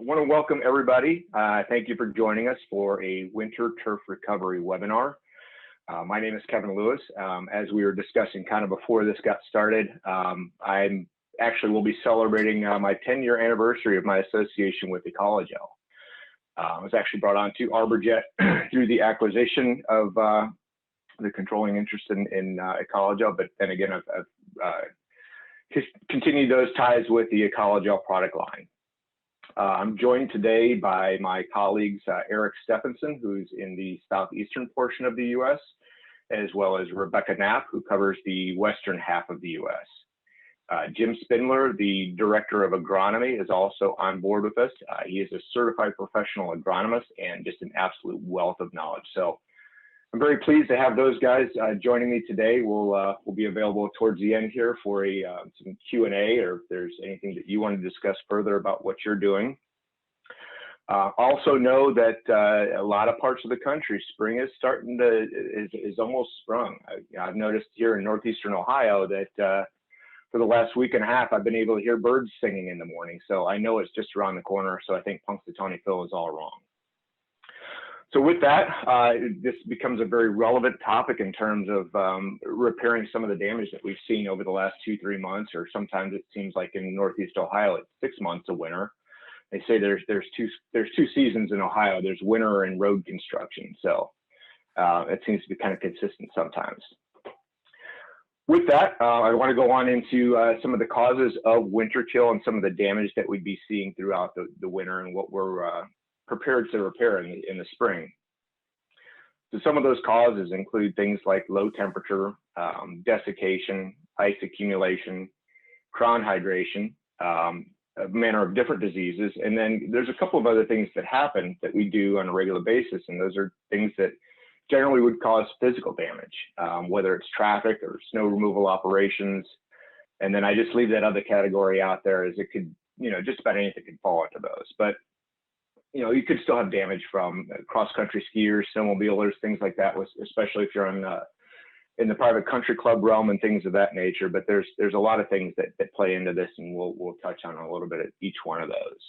want to welcome everybody. Thank you for joining us for a winter turf recovery webinar. My name is Kevin Lewis. As we were discussing kind of before this got started, I will be celebrating my 10-year anniversary of my association with Ecology. I was actually brought on to ArborJet through the acquisition of the controlling interest in Ecology, but then again, I've continued those ties with the Ecology product line. I'm joined today by my colleagues, Eric Steffensen, who's in the southeastern portion of the U.S., as well as Rebecca Knapp, who covers the western half of the U.S. Jim Spindler, the Director of Agronomy, is also on board with us. He is a Certified Professional Agronomist and just an absolute wealth of knowledge. So I'm very pleased to have those guys joining me today. We'll be available towards the end here for some Q&A, or if there's anything that you want to discuss further about what you're doing. Also know that a lot of parts of the country, spring is starting to, is almost sprung. I've noticed here in northeastern Ohio that for the last week and a half, I've been able to hear birds singing in the morning. So I know it's just around the corner. So I think Punxsutawney Phil is all wrong. So with that, this becomes a very relevant topic in terms of repairing some of the damage that we've seen over the last 2-3 months, or sometimes it seems like in Northeast Ohio, it's 6 months of winter. They say there's two seasons in Ohio. There's winter and road construction. So it seems to be kind of consistent sometimes. With that, I want to go on into some of the causes of winter kill and some of the damage that we'd be seeing throughout the winter and what we're prepared to repair in the spring. So some of those causes include things like low temperature, desiccation, ice accumulation, crown hydration, a manner of different diseases. And then there's a couple of other things that happen that we do on a regular basis. And those are things that generally would cause physical damage, whether it's traffic or snow removal operations. And then I just leave that other category out there, as it could, just about anything could fall into those. But you could still have damage from cross-country skiers, snowmobilers, things like that, especially if you're in the private country club realm and things of that nature. But there's a lot of things that play into this, and we'll touch on a little bit at each one of those.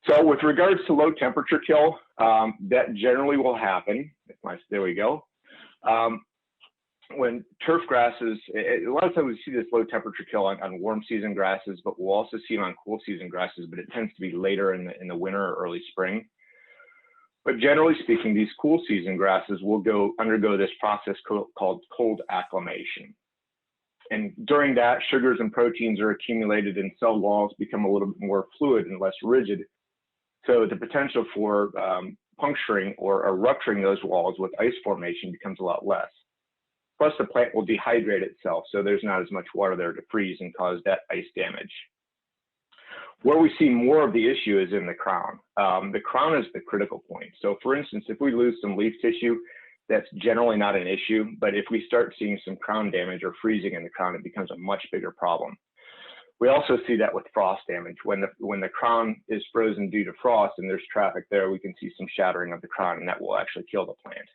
So with regards to low temperature kill, that generally will happen. There we go. When turf grasses, a lot of times we see this low temperature kill on warm season grasses, but we'll also see it on cool season grasses, but it tends to be later in the winter or early spring. But generally speaking, these cool season grasses will undergo this process called cold acclimation. And during that, sugars and proteins are accumulated and cell walls become a little bit more fluid and less rigid. So the potential for puncturing or rupturing those walls with ice formation becomes a lot less. Plus, the plant will dehydrate itself, so there's not as much water there to freeze and cause that ice damage. Where we see more of the issue is in the crown. The crown is the critical point. So for instance, if we lose some leaf tissue, that's generally not an issue. But if we start seeing some crown damage or freezing in the crown, it becomes a much bigger problem. We also see that with frost damage. When the crown is frozen due to frost and there's traffic there, we can see some shattering of the crown, and that will actually kill the plant.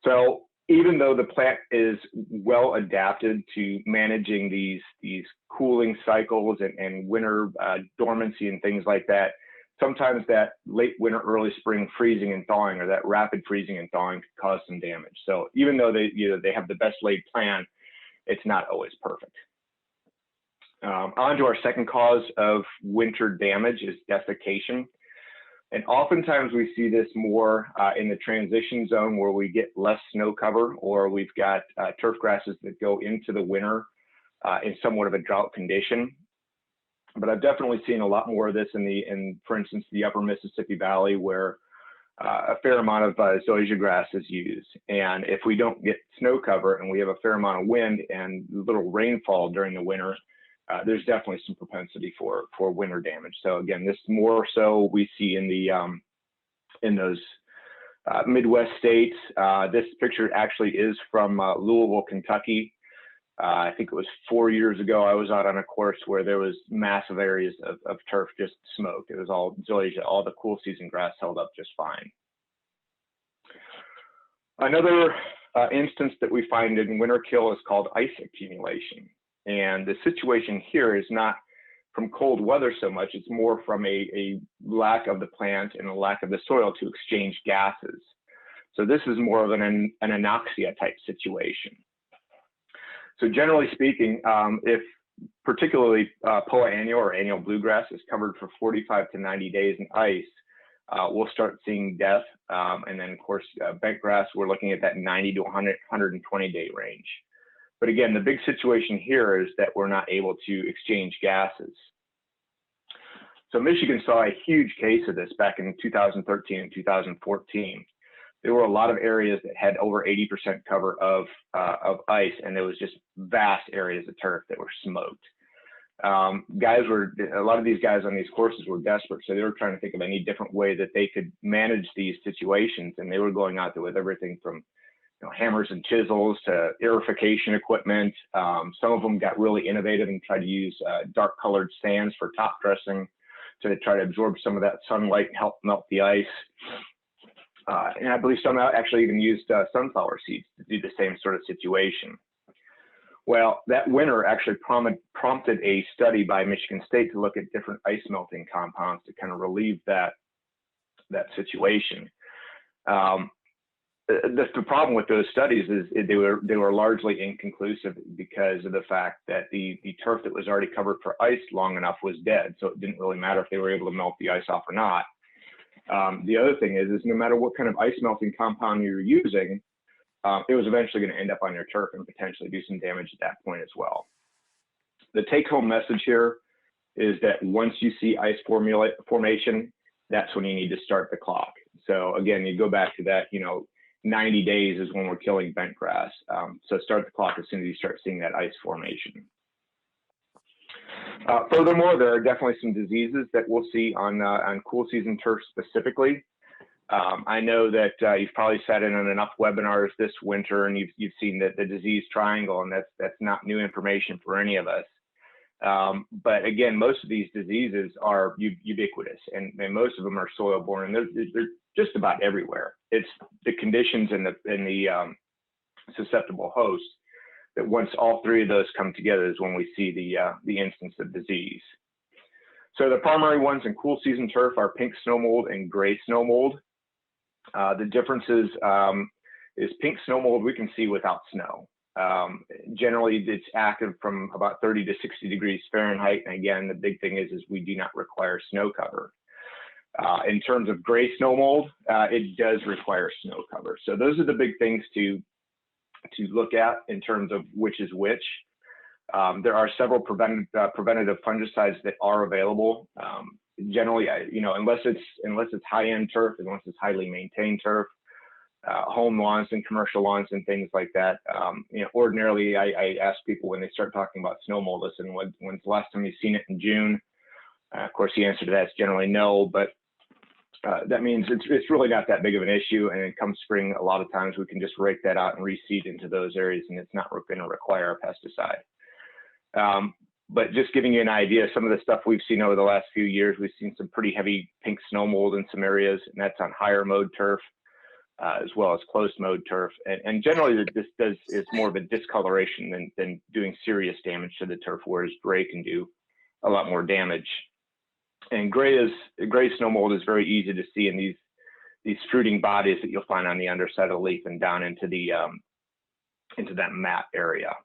So even though the plant is well adapted to managing these cooling cycles and winter dormancy and things like that, sometimes that late winter, early spring freezing and thawing, or that rapid freezing and thawing, could cause some damage. So even though they have the best laid plan, it's not always perfect. On to our second cause of winter damage is desiccation. And oftentimes we see this more in the transition zone, where we get less snow cover, or we've got turf grasses that go into the winter in somewhat of a drought condition. But I've definitely seen a lot more of this for instance, the upper Mississippi Valley, where a fair amount of Zoysia grass is used. And if we don't get snow cover and we have a fair amount of wind and little rainfall during the winter, there's definitely some propensity for winter damage. So again, this more so we see in those Midwest states. This picture actually is from Louisville, Kentucky. I think it was 4 years ago. I was out on a course where there was massive areas of turf just smoked. It was all Zoysia. All the cool season grass held up just fine. Another instance that we find in winter kill is called ice accumulation. And the situation here is not from cold weather so much. It's more from a lack of the plant and a lack of the soil to exchange gases. So this is more of an anoxia type situation. So generally speaking, if particularly poa annua or annual bluegrass is covered for 45 to 90 days in ice, we'll start seeing death. And then of course, bentgrass, we're looking at that 90 to 120 day range. But again, the big situation here is that we're not able to exchange gases. So Michigan saw a huge case of this back in 2013 and 2014. There were a lot of areas that had over 80% cover of ice, and there was just vast areas of turf that were smoked. A lot of these guys on these courses were desperate, so they were trying to think of any different way that they could manage these situations, and they were going out there with everything from hammers and chisels to aerification equipment. Some of them got really innovative and tried to use dark colored sands for top dressing to try to absorb some of that sunlight and help melt the ice. And I believe some actually even used sunflower seeds to do the same sort of situation. Well, that winter actually prompted a study by Michigan State to look at different ice melting compounds to kind of relieve that situation. The problem with those studies is they were largely inconclusive because of the fact that the turf that was already covered for ice long enough was dead. So it didn't really matter if they were able to melt the ice off or not. The other thing is no matter what kind of ice melting compound you're using, it was eventually going to end up on your turf and potentially do some damage at that point as well. The take-home message here is that once you see ice formation, that's when you need to start the clock. So again, you go back to that, 90 days is when we're killing bentgrass. So start the clock as soon as you start seeing that ice formation. Furthermore, there are definitely some diseases that we'll see on cool season turf specifically. I know that you've probably sat in on enough webinars this winter, and you've seen the disease triangle, and that's not new information for any of us. But again, most of these diseases are ubiquitous, and most of them are soil-borne, and they're just about everywhere. It's the conditions and the susceptible host that once all three of those come together is when we see the instance of disease. So the primary ones in cool season turf are pink snow mold and gray snow mold. The differences is pink snow mold we can see without snow. Generally, it's active from about 30 to 60 degrees Fahrenheit. And again, the big thing is we do not require snow cover. In terms of gray snow mold, it does require snow cover. So those are the big things to look at in terms of which is which. There are several preventative fungicides that are available. Generally, unless it's high-end turf, unless it's highly maintained turf, home lawns and commercial lawns and things like that. Ordinarily, I ask people when they start talking about snow mold, listen, when's the last time you've seen it in June? Of course, the answer to that is generally no, but that means it's really not that big of an issue. And then come spring, a lot of times we can just rake that out and reseed into those areas, and it's not going to require a pesticide. But just giving you an idea, some of the stuff we've seen over the last few years, we've seen some pretty heavy pink snow mold in some areas, and that's on higher mode turf, as well as closed mode turf. And generally, this is more of a discoloration than doing serious damage to the turf, whereas gray can do a lot more damage. And gray snow mold is very easy to see in these fruiting bodies that you'll find on the underside of the leaf and down into that mat area.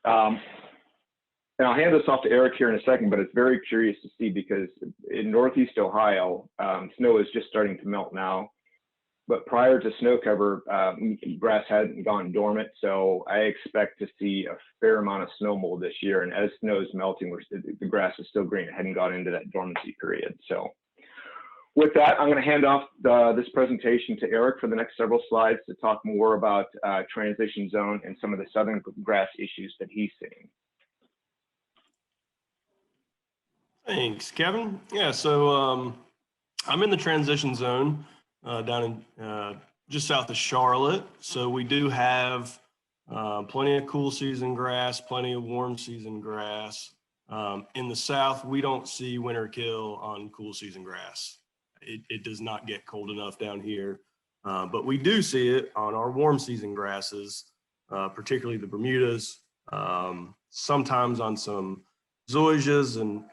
And I'll hand this off to Eric here in a second, but it's very curious to see because in Northeast Ohio, snow is just starting to melt now. But prior to snow cover, grass hadn't gone dormant. So I expect to see a fair amount of snow mold this year. And as snow is melting, the grass is still green. It hadn't gone into that dormancy period. So with that, I'm going to hand off this presentation to Eric for the next several slides to talk more about transition zone and some of the southern grass issues that he's seeing. Thanks, Kevin. Yeah, so I'm in the transition zone down in just south of Charlotte. So we do have plenty of cool season grass, plenty of warm season grass. In the south, we don't see winter kill on cool season grass. It does not get cold enough down here, but we do see it on our warm season grasses, particularly the Bermudas, sometimes on some zoysias, and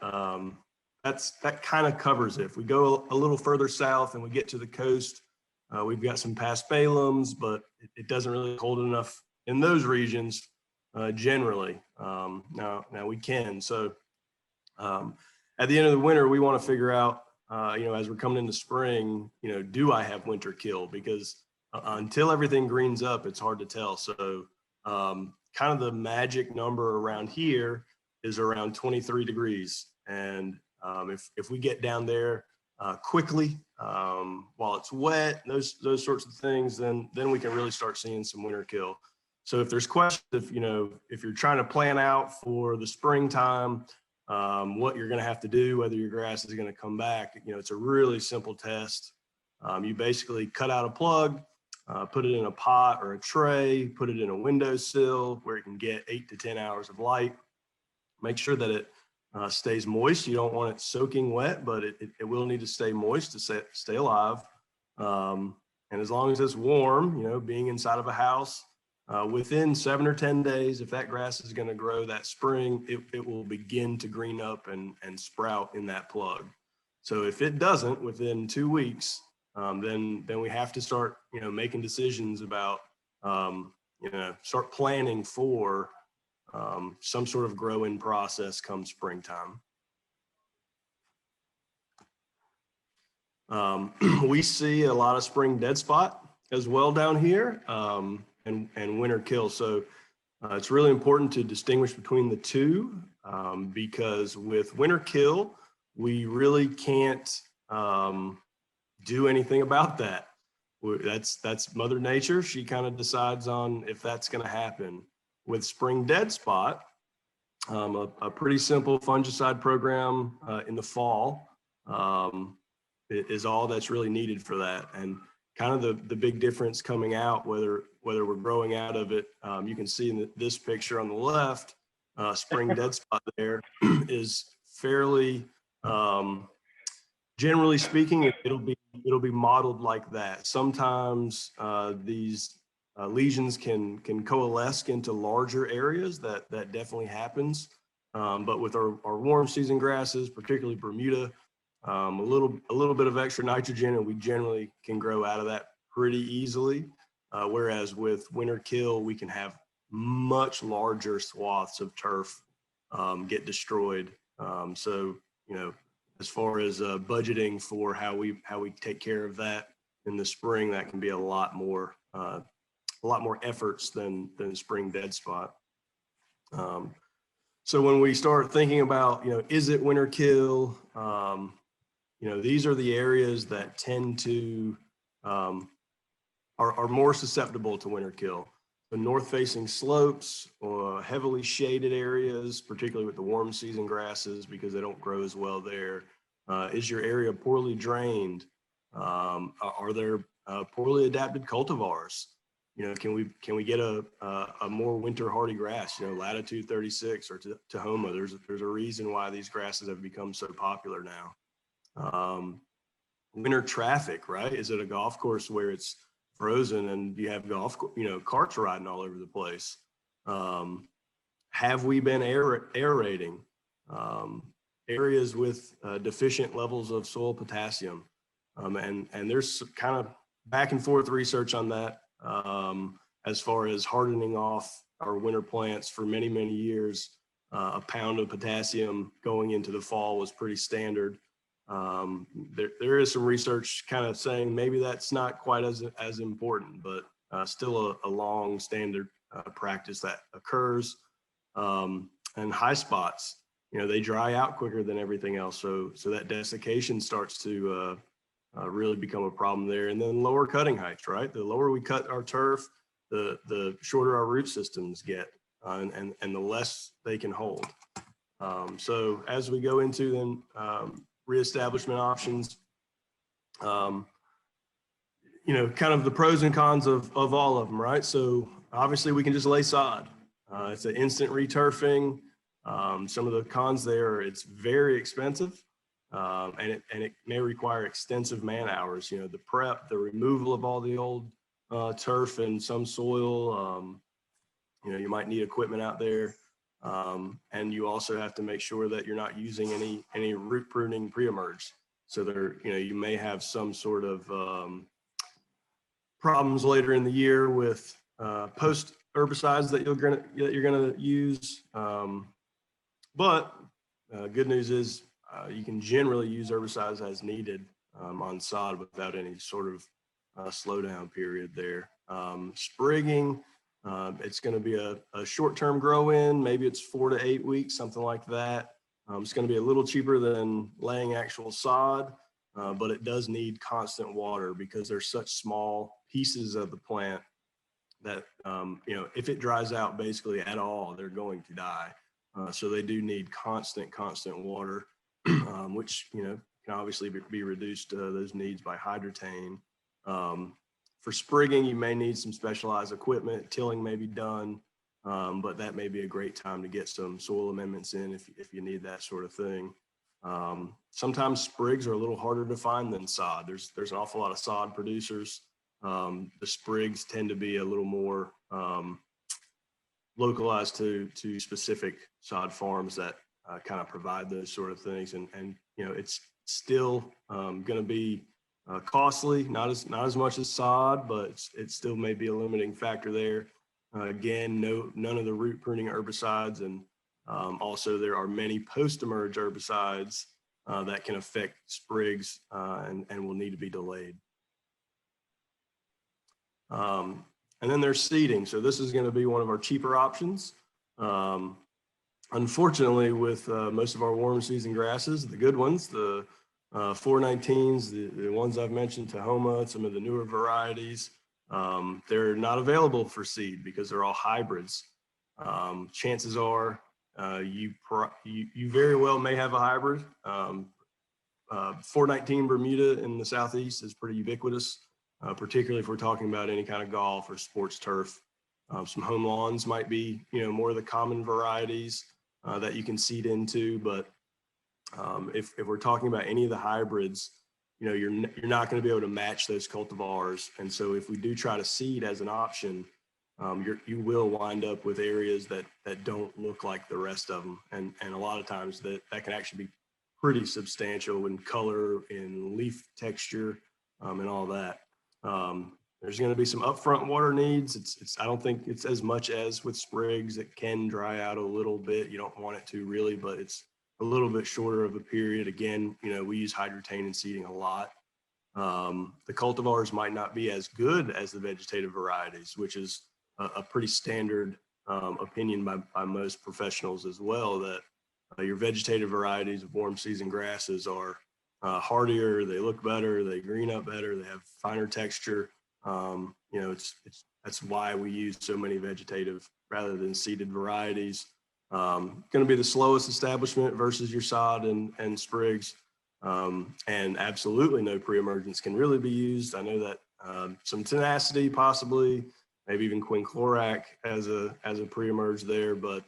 that kind of covers it. If we go a little further south and we get to the coast, we've got some paspalums, but it doesn't really hold enough in those regions generally. Now we can. So at the end of the winter, we want to figure out, as we're coming into spring, do I have winter kill? Because until everything greens up, it's hard to tell. So kind of the magic number around here is around 23 degrees. And if we get down there quickly while it's wet, those sorts of things, then we can really start seeing some winter kill. So if there's questions, if you're trying to plan out for the springtime, what you're going to have to do, whether your grass is going to come back, it's a really simple test. You basically cut out a plug, put it in a pot or a tray, put it in a windowsill where it can get 8 to 10 hours of light. Make sure that it stays moist. You don't want it soaking wet, but it will need to stay moist to stay alive. And as long as it's warm, being inside of a house, within 7 or 10 days, if that grass is going to grow that spring, it will begin to green up and sprout in that plug. So if it doesn't within 2 weeks, then we have to start, making decisions about, start planning for some sort of growing process come springtime. We see a lot of spring dead spot as well down here, and winter kill. So it's really important to distinguish between the two, because with winter kill, we really can't do anything about that. That's Mother Nature. She kind of decides on if that's going to happen. With spring dead spot, a pretty simple fungicide program in the fall is all that's really needed for that. And kind of the big difference coming out, whether we're growing out of it, you can see in this picture on the left, spring dead spot there is fairly, generally speaking, it'll be modeled like that. Sometimes these lesions can coalesce into larger areas. That definitely happens. But with our warm season grasses, particularly Bermuda, a little bit of extra nitrogen, and we generally can grow out of that pretty easily. Whereas with winter kill, we can have much larger swaths of turf get destroyed. So as far as budgeting for how we take care of that in the spring, that can be a lot more efforts than spring dead spot. So when we start thinking about, is it winter kill? These are the areas that tend to are more susceptible to winter kill. The north-facing slopes or heavily shaded areas, particularly with the warm season grasses, because they don't grow as well there. Is your area poorly drained? Are there poorly adapted cultivars? Can we get a more winter hardy grass? Latitude 36 or Tahoma. There's a reason why these grasses have become so popular now. Winter traffic, right? Is it a golf course where it's frozen and you have carts riding all over the place? Have we been aerating areas with deficient levels of soil potassium? And there's kind of back and forth research on that. As far as hardening off our winter plants for many, many years, a pound of potassium going into the fall was pretty standard. There is some research kind of saying maybe that's not quite as important, but still a long standard practice that occurs. And high spots, they dry out quicker than everything else. So that desiccation starts to really become a problem there. And then lower cutting heights, right? The lower we cut our turf, the shorter our root systems get, and the less they can hold. So as we go into then reestablishment options, kind of the pros and cons of all of them, right? So obviously we can just lay sod. It's an instant returfing. Some of the cons there, it's very expensive. And it may require extensive man hours, the prep, the removal of all the old turf and some soil. You might need equipment out there. And you also have to make sure that you're not using any root pruning pre-emerge. So there, you may have some sort of problems later in the year with post herbicides that you're gonna use. But good news is you can generally use herbicides as needed on sod without any sort of slowdown period there. Sprigging, it's going to be a short-term grow in, maybe it's 4 to 8 weeks, something like that. It's going to be a little cheaper than laying actual sod, but it does need constant water because they're such small pieces of the plant that, if it dries out basically at all, they're going to die. So they do need constant water, which, can obviously be reduced those needs by Hydrotan. For sprigging, you may need some specialized equipment. Tilling may be done, but that may be a great time to get some soil amendments in if you need that sort of thing. Sometimes sprigs are a little harder to find than sod. There's an awful lot of sod producers. The sprigs tend to be a little more localized to specific sod farms that kind of provide those sort of things. And it's still going to be costly, not as much as sod, but it still may be a limiting factor there. Again, none of the root pruning herbicides, and also there are many post-emerge herbicides that can affect sprigs and will need to be delayed. And then there's seeding. So this is going to be one of our cheaper options. Unfortunately, with most of our warm season grasses, the good ones, the 419s, the ones I've mentioned, Tahoma, some of the newer varieties, they're not available for seed because they're all hybrids. Chances are you very well may have a hybrid. 419 Bermuda in the Southeast is pretty ubiquitous. Particularly if we're talking about any kind of golf or sports turf. Some home lawns might be, more of the common varieties that you can seed into. But if we're talking about any of the hybrids, you're not going to be able to match those cultivars. And so if we do try to seed as an option, you will wind up with areas that don't look like the rest of them. And a lot of times that can actually be pretty substantial in color, in leaf texture, and all that. There's going to be some upfront water needs. I don't think it's as much as with sprigs. It can dry out a little bit. You don't want it to really, but it's a little bit shorter of a period. Again, we use Hydrotan in seeding a lot. The cultivars might not be as good as the vegetative varieties, which is a pretty standard opinion by most professionals as well, that your vegetative varieties of warm season grasses are hardier, they look better, they green up better, they have finer texture. That's why we use so many vegetative rather than seeded varieties. Going to be the slowest establishment versus your sod and sprigs, and absolutely no pre-emergence can really be used. I know that some tenacity possibly, maybe even quinclorac as a pre-emerge there, but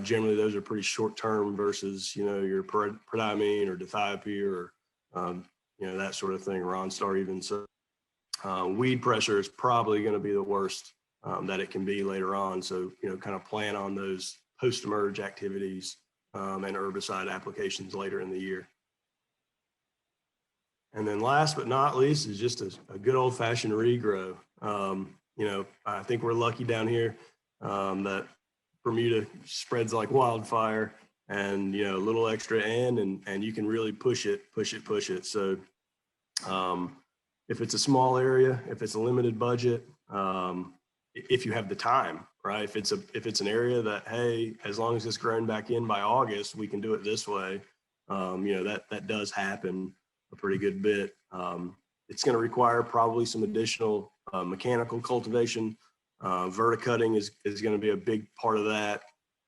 generally those are pretty short term versus your prodiamine or dithiopyr or that sort of thing, Ronstar even. So weed pressure is probably going to be the worst that it can be later on. So, kind of plan on those post-emerge activities and herbicide applications later in the year. And then last but not least is just a good old-fashioned regrow. I think we're lucky down here that Bermuda spreads like wildfire, and a little extra and you can really push it. So if it's a small area, if it's a limited budget, if you have the time, right? If it's an area that, hey, as long as it's grown back in by August, we can do it this way. That does happen a pretty good bit. It's going to require probably some additional mechanical cultivation. Verticutting is going to be a big part of that.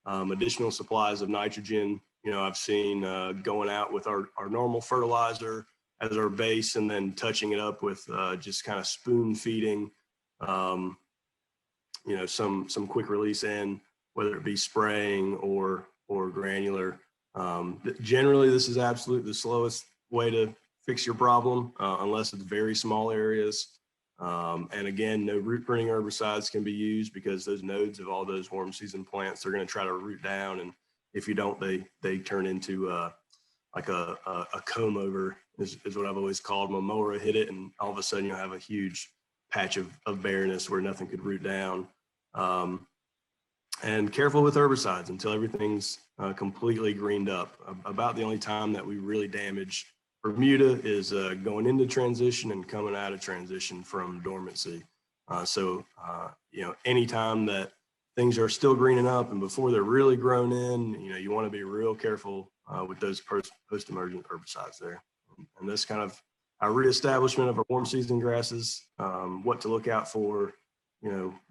Additional supplies of nitrogen. I've seen going out with our normal fertilizer as our base, and then touching it up with just kind of spoon feeding, some quick release in, whether it be spraying or granular. Generally, this is absolutely the slowest way to fix your problem, unless it's very small areas. And again, no root pruning herbicides can be used because those nodes of all those warm season plants are going to try to root down. And if you don't, they turn into like a comb over is what I've always called them. A mower hit it, and all of a sudden you'll have a huge patch of bareness where nothing could root down. And careful with herbicides until everything's completely greened up. About the only time that we really damage Bermuda is going into transition and coming out of transition from dormancy. Anytime that things are still greening up and before they're really grown in, you want to be real careful with those post-emergent herbicides there. And this kind of our reestablishment of our warm season grasses, what to look out for,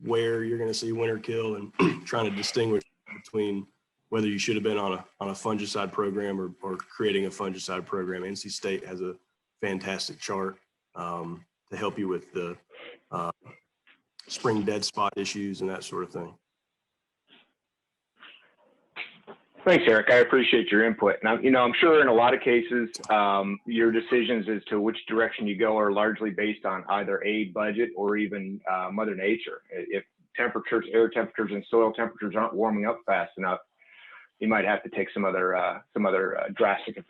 where you're going to see winter kill, and trying to distinguish between whether you should have been on a fungicide program or creating a fungicide program. NC State has a fantastic chart to help you with the spring dead spot issues and that sort of thing. Thanks, Eric. I appreciate your input. Now, I'm sure in a lot of cases, your decisions as to which direction you go are largely based on either a budget or even Mother Nature. If temperatures, air temperatures, and soil temperatures aren't warming up fast enough, you might have to take some other drastic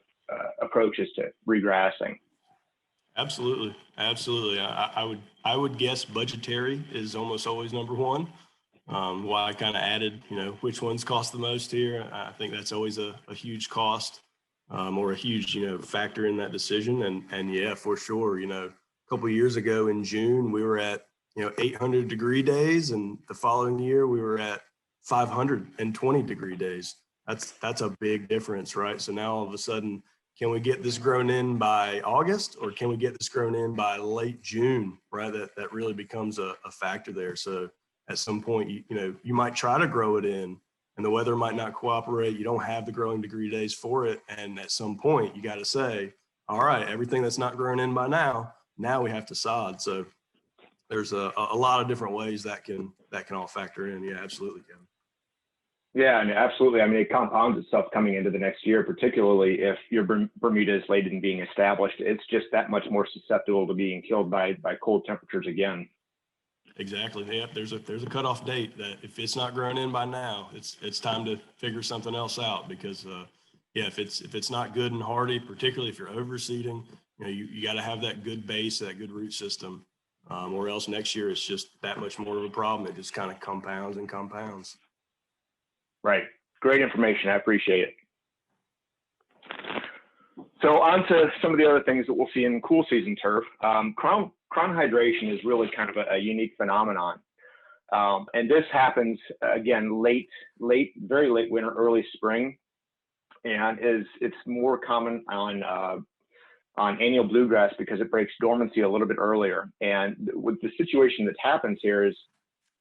approaches to regrassing. Absolutely. I would guess budgetary is almost always number one. Why I kind of added, which ones cost the most here. I think that's always a huge cost or a huge, factor in that decision. And yeah, for sure, a couple of years ago in June, we were at, 800-degree days, and the following year we were at 520-degree days. That's a big difference, right? So now all of a sudden, can we get this grown in by August, or can we get this grown in by late June, right? That really becomes a factor there. So at some point, you might try to grow it in and the weather might not cooperate. You don't have the growing degree days for it. And at some point you got to say, all right, everything that's not grown in by now we have to sod. So there's a lot of different ways that can all factor in. Yeah, absolutely, Kevin. Yeah, absolutely. It compounds itself coming into the next year, particularly if your Bermuda is late in being established. It's just that much more susceptible to being killed by cold temperatures again. Exactly. Yeah, there's a cutoff date that if it's not grown in by now, it's time to figure something else out, because if it's not good and hardy, particularly if you're overseeding, you got to have that good base, that good root system, or else next year it's just that much more of a problem. It just kind of compounds and compounds. Right. Great information. I appreciate it. So on to some of the other things that we'll see in cool season turf. Crown hydration is really kind of a unique phenomenon. And this happens, again, very late winter, early spring. And it's more common on annual bluegrass because it breaks dormancy a little bit earlier. And with the situation that happens here is,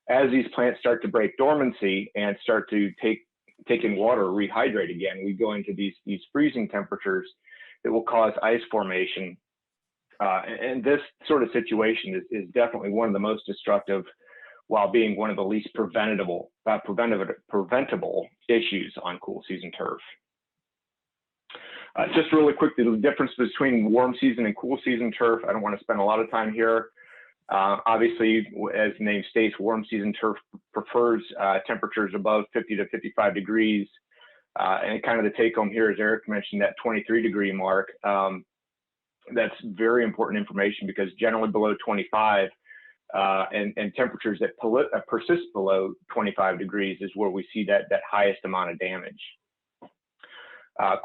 as these plants start to break dormancy and start to take in water, rehydrate again, we go into these freezing temperatures that will cause ice formation. And this sort of situation is definitely one of the most destructive, while being one of the least preventable issues on cool season turf. Just really quickly, the difference between warm season and cool season turf. I don't want to spend a lot of time here. Obviously, as the name states, warm season turf prefers temperatures above 50 to 55 degrees. And kind of the take home here, as Eric mentioned, that 23-degree mark. That's very important information, because generally below 25 and temperatures that persist below 25 degrees is where we see that highest amount of damage.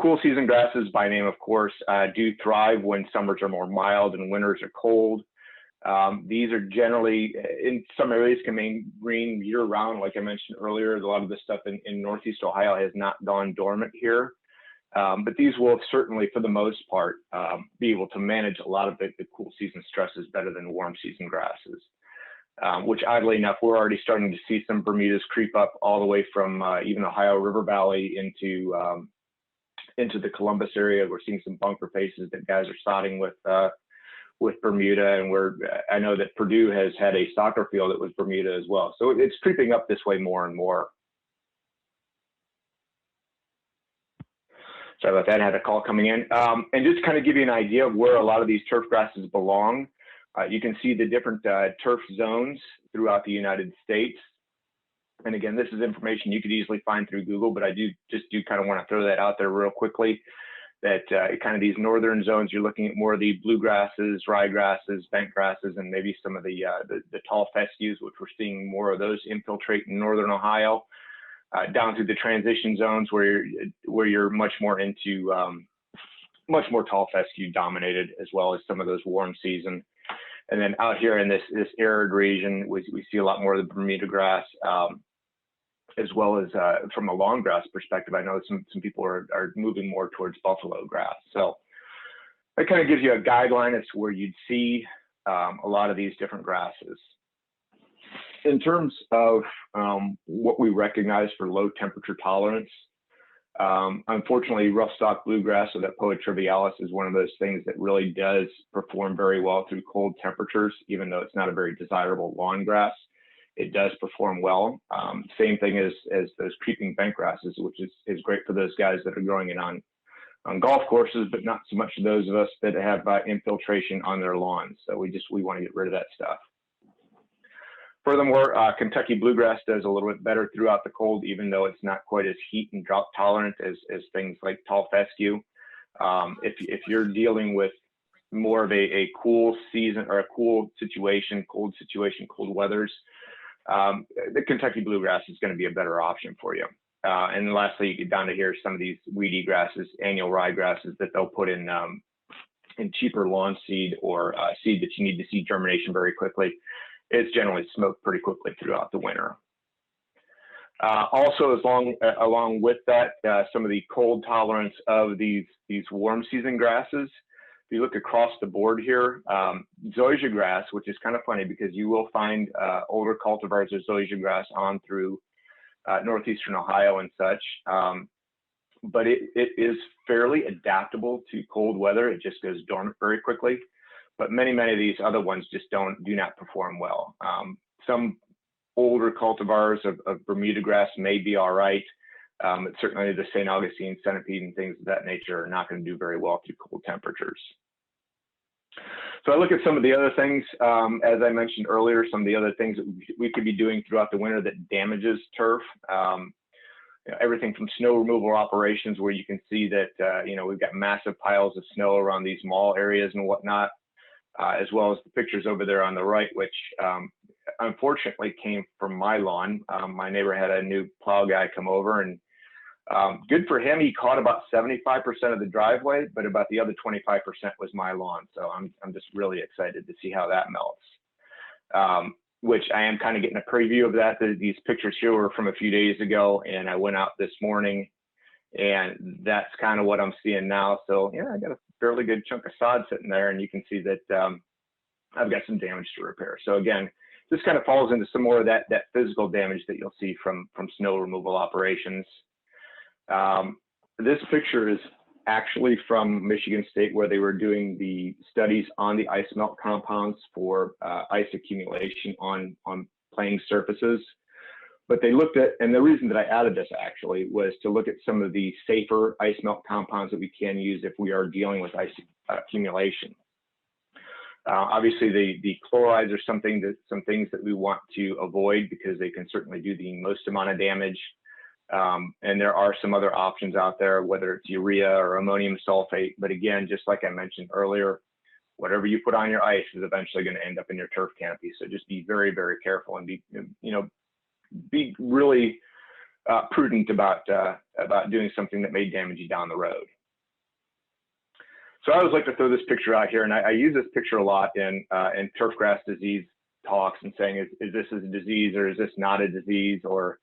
Cool season grasses, by name, of course, do thrive when summers are more mild and winters are cold. These are generally, in some areas, can remain green year round. Like I mentioned earlier, a lot of the stuff in Northeast Ohio has not gone dormant here. But these will certainly, for the most part, be able to manage a lot of the cool season stresses better than warm season grasses. Which, oddly enough, we're already starting to see some Bermudas creep up all the way from even Ohio River Valley into the Columbus area. We're seeing some bunker faces that guys are sodding with Bermuda, and I know that Purdue has had a soccer field that was Bermuda as well. So it's creeping up this way more and more. Sorry about that, I had a call coming in. And just kind of give you an idea of where a lot of these turf grasses belong. You can see the different turf zones throughout the United States. And again, this is information you could easily find through Google, but I do kind of want to throw that out there real quickly, that kind of these northern zones, you're looking at more of the bluegrasses, ryegrasses, bent grasses, and maybe some of the tall fescues, which we're seeing more of those infiltrate in northern Ohio, down through the transition zones where you're much more into much more tall fescue dominated, as well as some of those warm season. And then out here in this arid region, we see a lot more of the Bermuda grass, as well as from a long grass perspective. I know some people are moving more towards buffalo grass. So that kind of gives you a guideline as to where you'd see a lot of these different grasses. In terms of what we recognize for low temperature tolerance, unfortunately, rough stock bluegrass, or that Poa trivialis, is one of those things that really does perform very well through cold temperatures, even though it's not a very desirable lawn grass. It does perform well. Same thing as those creeping bent grasses, which is great for those guys that are growing it on golf courses, but not so much those of us that have infiltration on their lawns. So we want to get rid of that stuff. Furthermore, Kentucky bluegrass does a little bit better throughout the cold, even though it's not quite as heat and drought tolerant as things like tall fescue. If you're dealing with more of a cool season or a cold situation, cold weathers, the Kentucky bluegrass is going to be a better option for you. And lastly, you get down to here some of these weedy grasses, annual ryegrasses that they'll put in cheaper lawn seed, or seed that you need to see germination very quickly. It's generally smoked pretty quickly throughout the winter. Also, along with that, some of the cold tolerance of these warm season grasses. If you look across the board here, Zoysia grass, which is kind of funny because you will find older cultivars of Zoysia grass on through northeastern Ohio and such, but it is fairly adaptable to cold weather. It just goes dormant very quickly. But many of these other ones just do not perform well. Some older cultivars of Bermuda grass may be all right. But certainly the St. Augustine centipede and things of that nature are not going to do very well through cold temperatures. So I look at some of the other things, as I mentioned earlier, some of the other things that we could be doing throughout the winter that damages turf. Everything from snow removal operations, where you can see that we've got massive piles of snow around these mall areas and whatnot. As well as the pictures over there on the right, which unfortunately came from my lawn. My neighbor had a new plow guy come over, and good for him, he caught about 75% of the driveway, but about the other 25% was my lawn. So I'm just really excited to see how that melts. Which I am kind of getting a preview of that. These pictures here were from a few days ago, and I went out this morning, and that's kind of what I'm seeing now. So yeah, I got a fairly good chunk of sod sitting there, and you can see that I've got some damage to repair. So again, this kind of falls into some more of that physical damage that you'll see from snow removal operations. This picture is actually from Michigan State, where they were doing the studies on the ice melt compounds for ice accumulation on playing surfaces. But they looked at, and the reason that I added this actually was to look at some of the safer ice melt compounds that we can use if we are dealing with ice accumulation. Obviously, the chlorides are some things that we want to avoid because they can certainly do the most amount of damage. And there are some other options out there, whether it's urea or ammonium sulfate. But again, just like I mentioned earlier, whatever you put on your ice is eventually going to end up in your turf canopy. So just be very careful, and be really prudent about doing something that may damage you down the road. So I always like to throw this picture out here, and I use this picture a lot in turfgrass disease talks, and saying, is this a disease or is this not a disease, or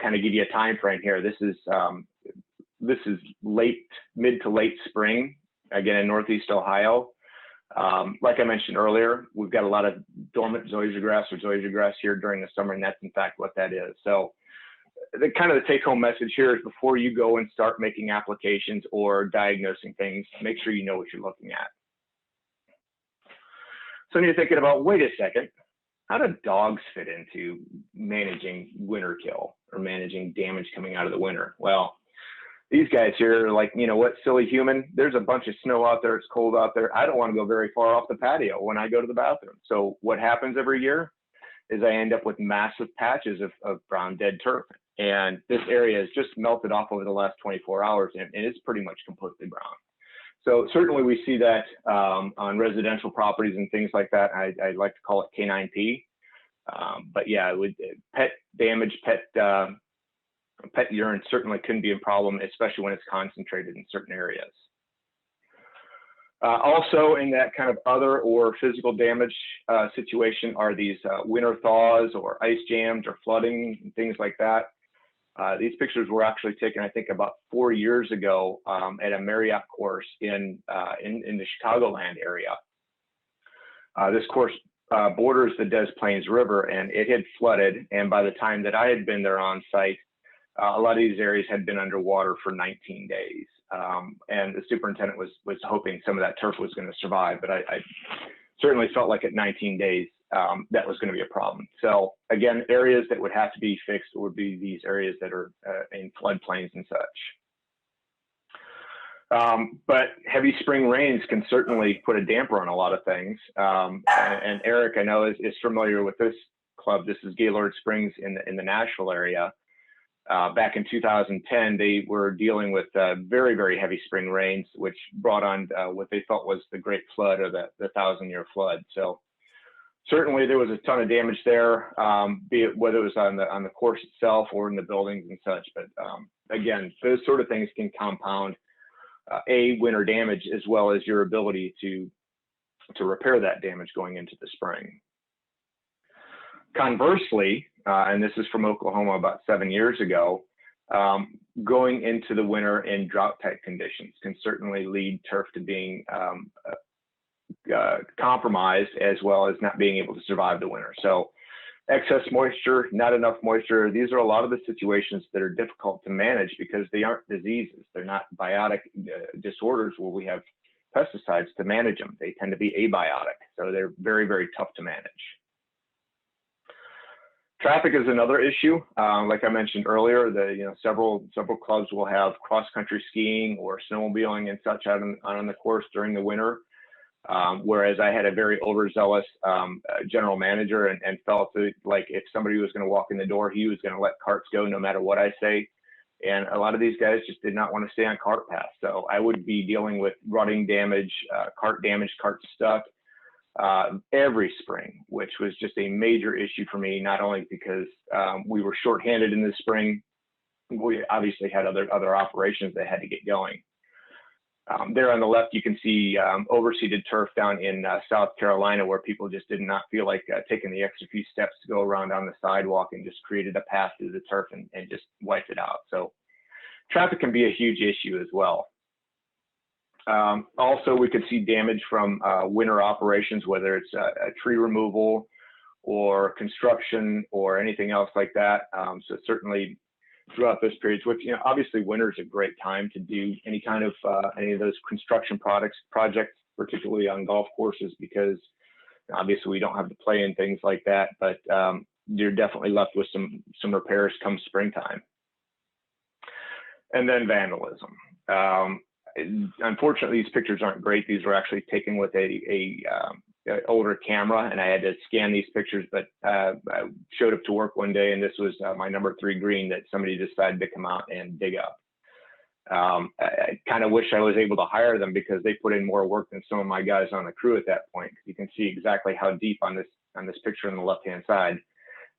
kind of give you a time frame here. This is mid to late spring, again in Northeast Ohio. Like I mentioned earlier, we've got a lot of dormant Zoysia grass or Zoysia grass here during the summer, and that's in fact what that is. So the kind of the take-home message here is, before you go and start making applications or diagnosing things, make sure you know what you're looking at. So you're thinking about, wait a second, how do dogs fit into managing winter kill or managing damage coming out of the winter? Well, these guys here are like, you know what, silly human, there's a bunch of snow out there, it's cold out there, I don't want to go very far off the patio when I go to the bathroom. So what happens every year is I end up with massive patches of brown dead turf. And this area has just melted off over the last 24 hours, and it's pretty much completely brown. So certainly we see that on residential properties and things like that. I like to call it K9P. But yeah, pet damage, pet urine certainly couldn't be a problem, especially when it's concentrated in certain areas. Also in that kind of other or physical damage situation are these winter thaws or ice jams or flooding and things like that. These pictures were actually taken, I think, about 4 years ago at a Marriott course in the Chicagoland area. This course borders the Des Plaines River, and it had flooded. And by the time that I had been there on site, a lot of these areas had been underwater for 19 days. And the superintendent was hoping some of that turf was going to survive, but I certainly felt like at 19 days, that was going to be a problem. So again, areas that would have to be fixed would be these areas that are in floodplains and such. But heavy spring rains can certainly put a damper on a lot of things. And Eric, I know, is familiar with this club. This is Gaylord Springs in the Nashville area. Back in 2010, they were dealing with very, very heavy spring rains, which brought on what they thought was the Great Flood, or the 1,000-year flood. So certainly there was a ton of damage there, be it whether it was on the course itself or in the buildings and such. But again, those sort of things can compound winter damage, as well as your ability to repair that damage going into the spring. Conversely, and this is from Oklahoma about 7 years ago, going into the winter in drought-type conditions can certainly lead turf to being compromised, as well as not being able to survive the winter. So excess moisture, not enough moisture, these are a lot of the situations that are difficult to manage because they aren't diseases. They're not biotic disorders where we have pesticides to manage them. They tend to be abiotic, so they're very, very tough to manage. Traffic is another issue. Like I mentioned earlier, several clubs will have cross-country skiing or snowmobiling and such out on the course during the winter. Whereas I had a very overzealous general manager and felt that, like, if somebody was going to walk in the door, he was going to let carts go no matter what I say. And a lot of these guys just did not want to stay on cart paths. So I would be dealing with rutting damage, cart stuck every spring, which was just a major issue for me, not only because we were shorthanded in the spring, we obviously had other operations that had to get going. There on the left, you can see overseeded turf down in South Carolina, where people just did not feel like taking the extra few steps to go around on the sidewalk, and just created a path through the turf and just wiped it out. So traffic can be a huge issue as well. Also, we could see damage from winter operations, whether it's a tree removal or construction or anything else like that. So certainly throughout those periods, which, obviously winter is a great time to do any kind of any of those construction projects, particularly on golf courses, because obviously we don't have to play in things like that, but you're definitely left with some repairs come springtime. And then vandalism. Unfortunately, these pictures aren't great. These were actually taken with a older camera, and I had to scan these pictures, but I showed up to work one day, and this was my number 3 green that somebody decided to come out and dig up. I kind of wish I was able to hire them, because they put in more work than some of my guys on the crew at that point. You can see exactly how deep on this picture on the left-hand side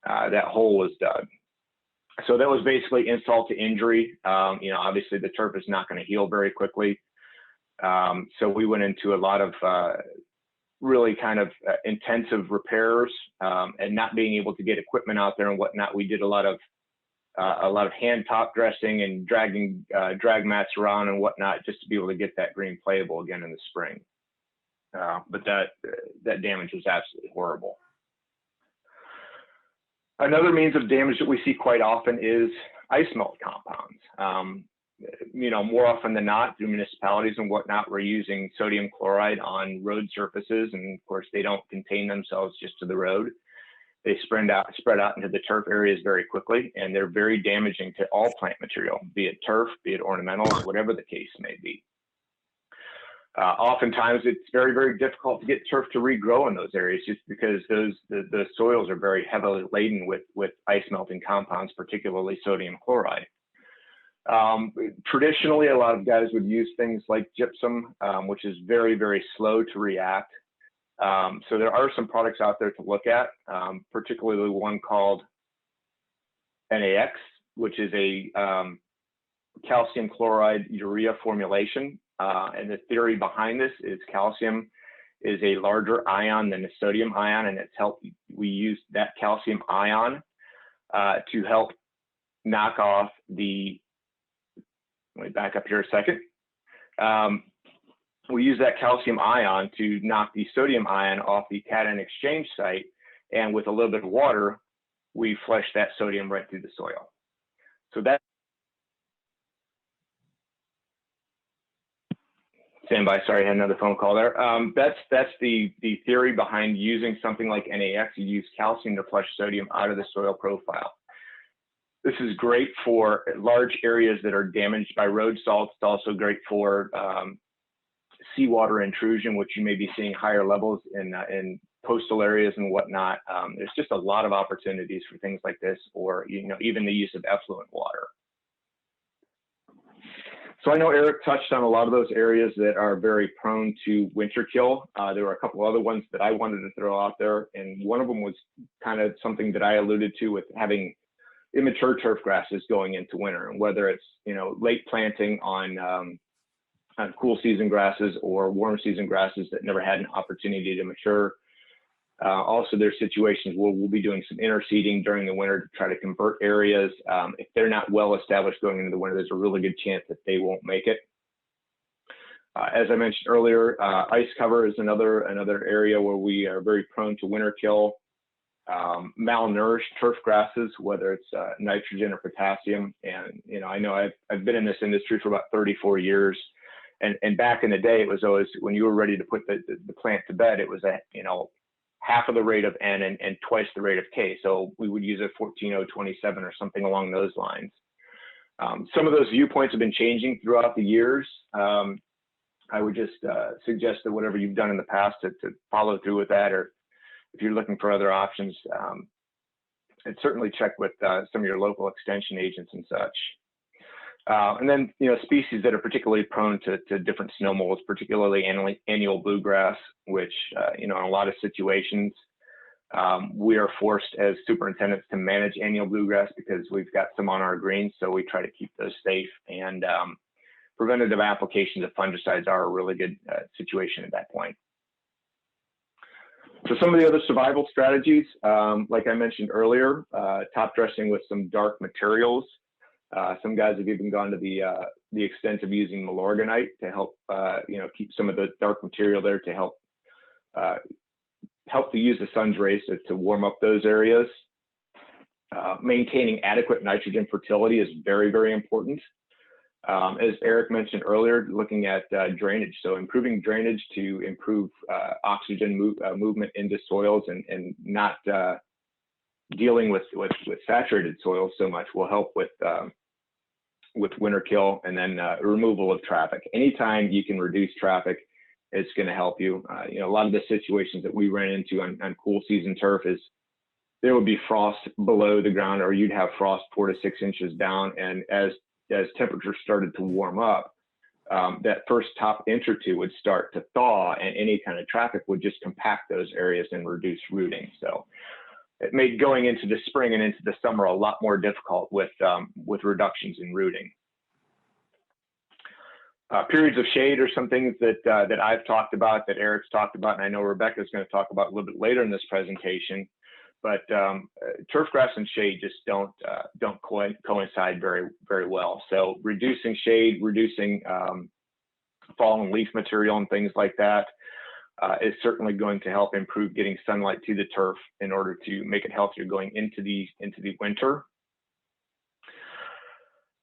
that hole was dug. So that was basically insult to injury. Obviously the turf is not going to heal very quickly. So we went into a lot of really kind of intensive repairs, and not being able to get equipment out there and whatnot. We did a lot of hand top dressing and dragging drag mats around and whatnot, just to be able to get that green playable again in the spring. But that damage was absolutely horrible. Another means of damage that we see quite often is ice melt compounds. More often than not, through municipalities and whatnot, we're using sodium chloride on road surfaces, and of course they don't contain themselves just to the road. They spread out into the turf areas very quickly, and they're very damaging to all plant material, be it turf, be it ornamental, whatever the case may be. Oftentimes, it's very, very difficult to get turf to regrow in those areas just because the soils are very heavily laden with ice melting compounds, particularly sodium chloride. Traditionally, a lot of guys would use things like gypsum, which is very, very slow to react. So there are some products out there to look at, particularly one called NAX, which is a calcium chloride urea formulation. And the theory behind this is calcium is a larger ion than the sodium ion, and we use that calcium ion to help knock off the, let me back up here a second. We use that calcium ion to knock the sodium ion off the cation exchange site, and with a little bit of water, we flush that sodium right through the soil. So that, stand by, sorry, I had another phone call there. That's the theory behind using something like NAX. You use calcium to flush sodium out of the soil profile. This is great for large areas that are damaged by road salts. It's also great for seawater intrusion, which you may be seeing higher levels in coastal areas and whatnot. There's just a lot of opportunities for things like this, or even the use of effluent water. So I know Eric touched on a lot of those areas that are very prone to winter kill. There were a couple other ones that I wanted to throw out there, and one of them was kind of something that I alluded to with having immature turf grasses going into winter, and whether it's late planting on cool season grasses or warm season grasses that never had an opportunity to mature. Also, there's situations where we'll be doing some interseeding during the winter to try to convert areas. If they're not well established going into the winter, there's a really good chance that they won't make it. As I mentioned earlier, ice cover is another area where we are very prone to winter kill. Malnourished turf grasses, whether it's nitrogen or potassium. And I know I've been in this industry for about 34 years. And back in the day, it was always, when you were ready to put the plant to bed, it was half of the rate of N and twice the rate of K. So we would use a 14027 or something along those lines. Some of those viewpoints have been changing throughout the years. I would just suggest that whatever you've done in the past to follow through with that, or if you're looking for other options, and certainly check with some of your local extension agents and such. And then, species that are particularly prone to different snow molds, particularly annual bluegrass, which, in a lot of situations, we are forced as superintendents to manage annual bluegrass because we've got some on our greens. So we try to keep those safe, and preventative applications of fungicides are a really good situation at that point. So some of the other survival strategies, like I mentioned earlier, top dressing with some dark materials. Some guys have even gone to the extent of using Milorganite to help, keep some of the dark material there to help to use the sun's rays to warm up those areas. Maintaining adequate nitrogen fertility is very, very important. As Eric mentioned earlier, looking at drainage, so improving drainage to improve oxygen movement into soils and not dealing with saturated soils so much will help with winter kill, and then removal of traffic. Anytime you can reduce traffic, it's going to help you. A lot of the situations that we ran into on cool season turf is there would be frost below the ground, or you'd have frost 4 to 6 inches down, and as temperatures started to warm up, that first top inch or two would start to thaw, and any kind of traffic would just compact those areas and reduce rooting. So it made going into the spring and into the summer a lot more difficult with reductions in rooting. Periods of shade are some things that I've talked about, that Eric's talked about, and I know Rebecca's going to talk about a little bit later in this presentation. But turf grass and shade just don't coincide very, very well. So reducing shade, reducing fallen leaf material and things like that is certainly going to help improve getting sunlight to the turf in order to make it healthier going into the winter.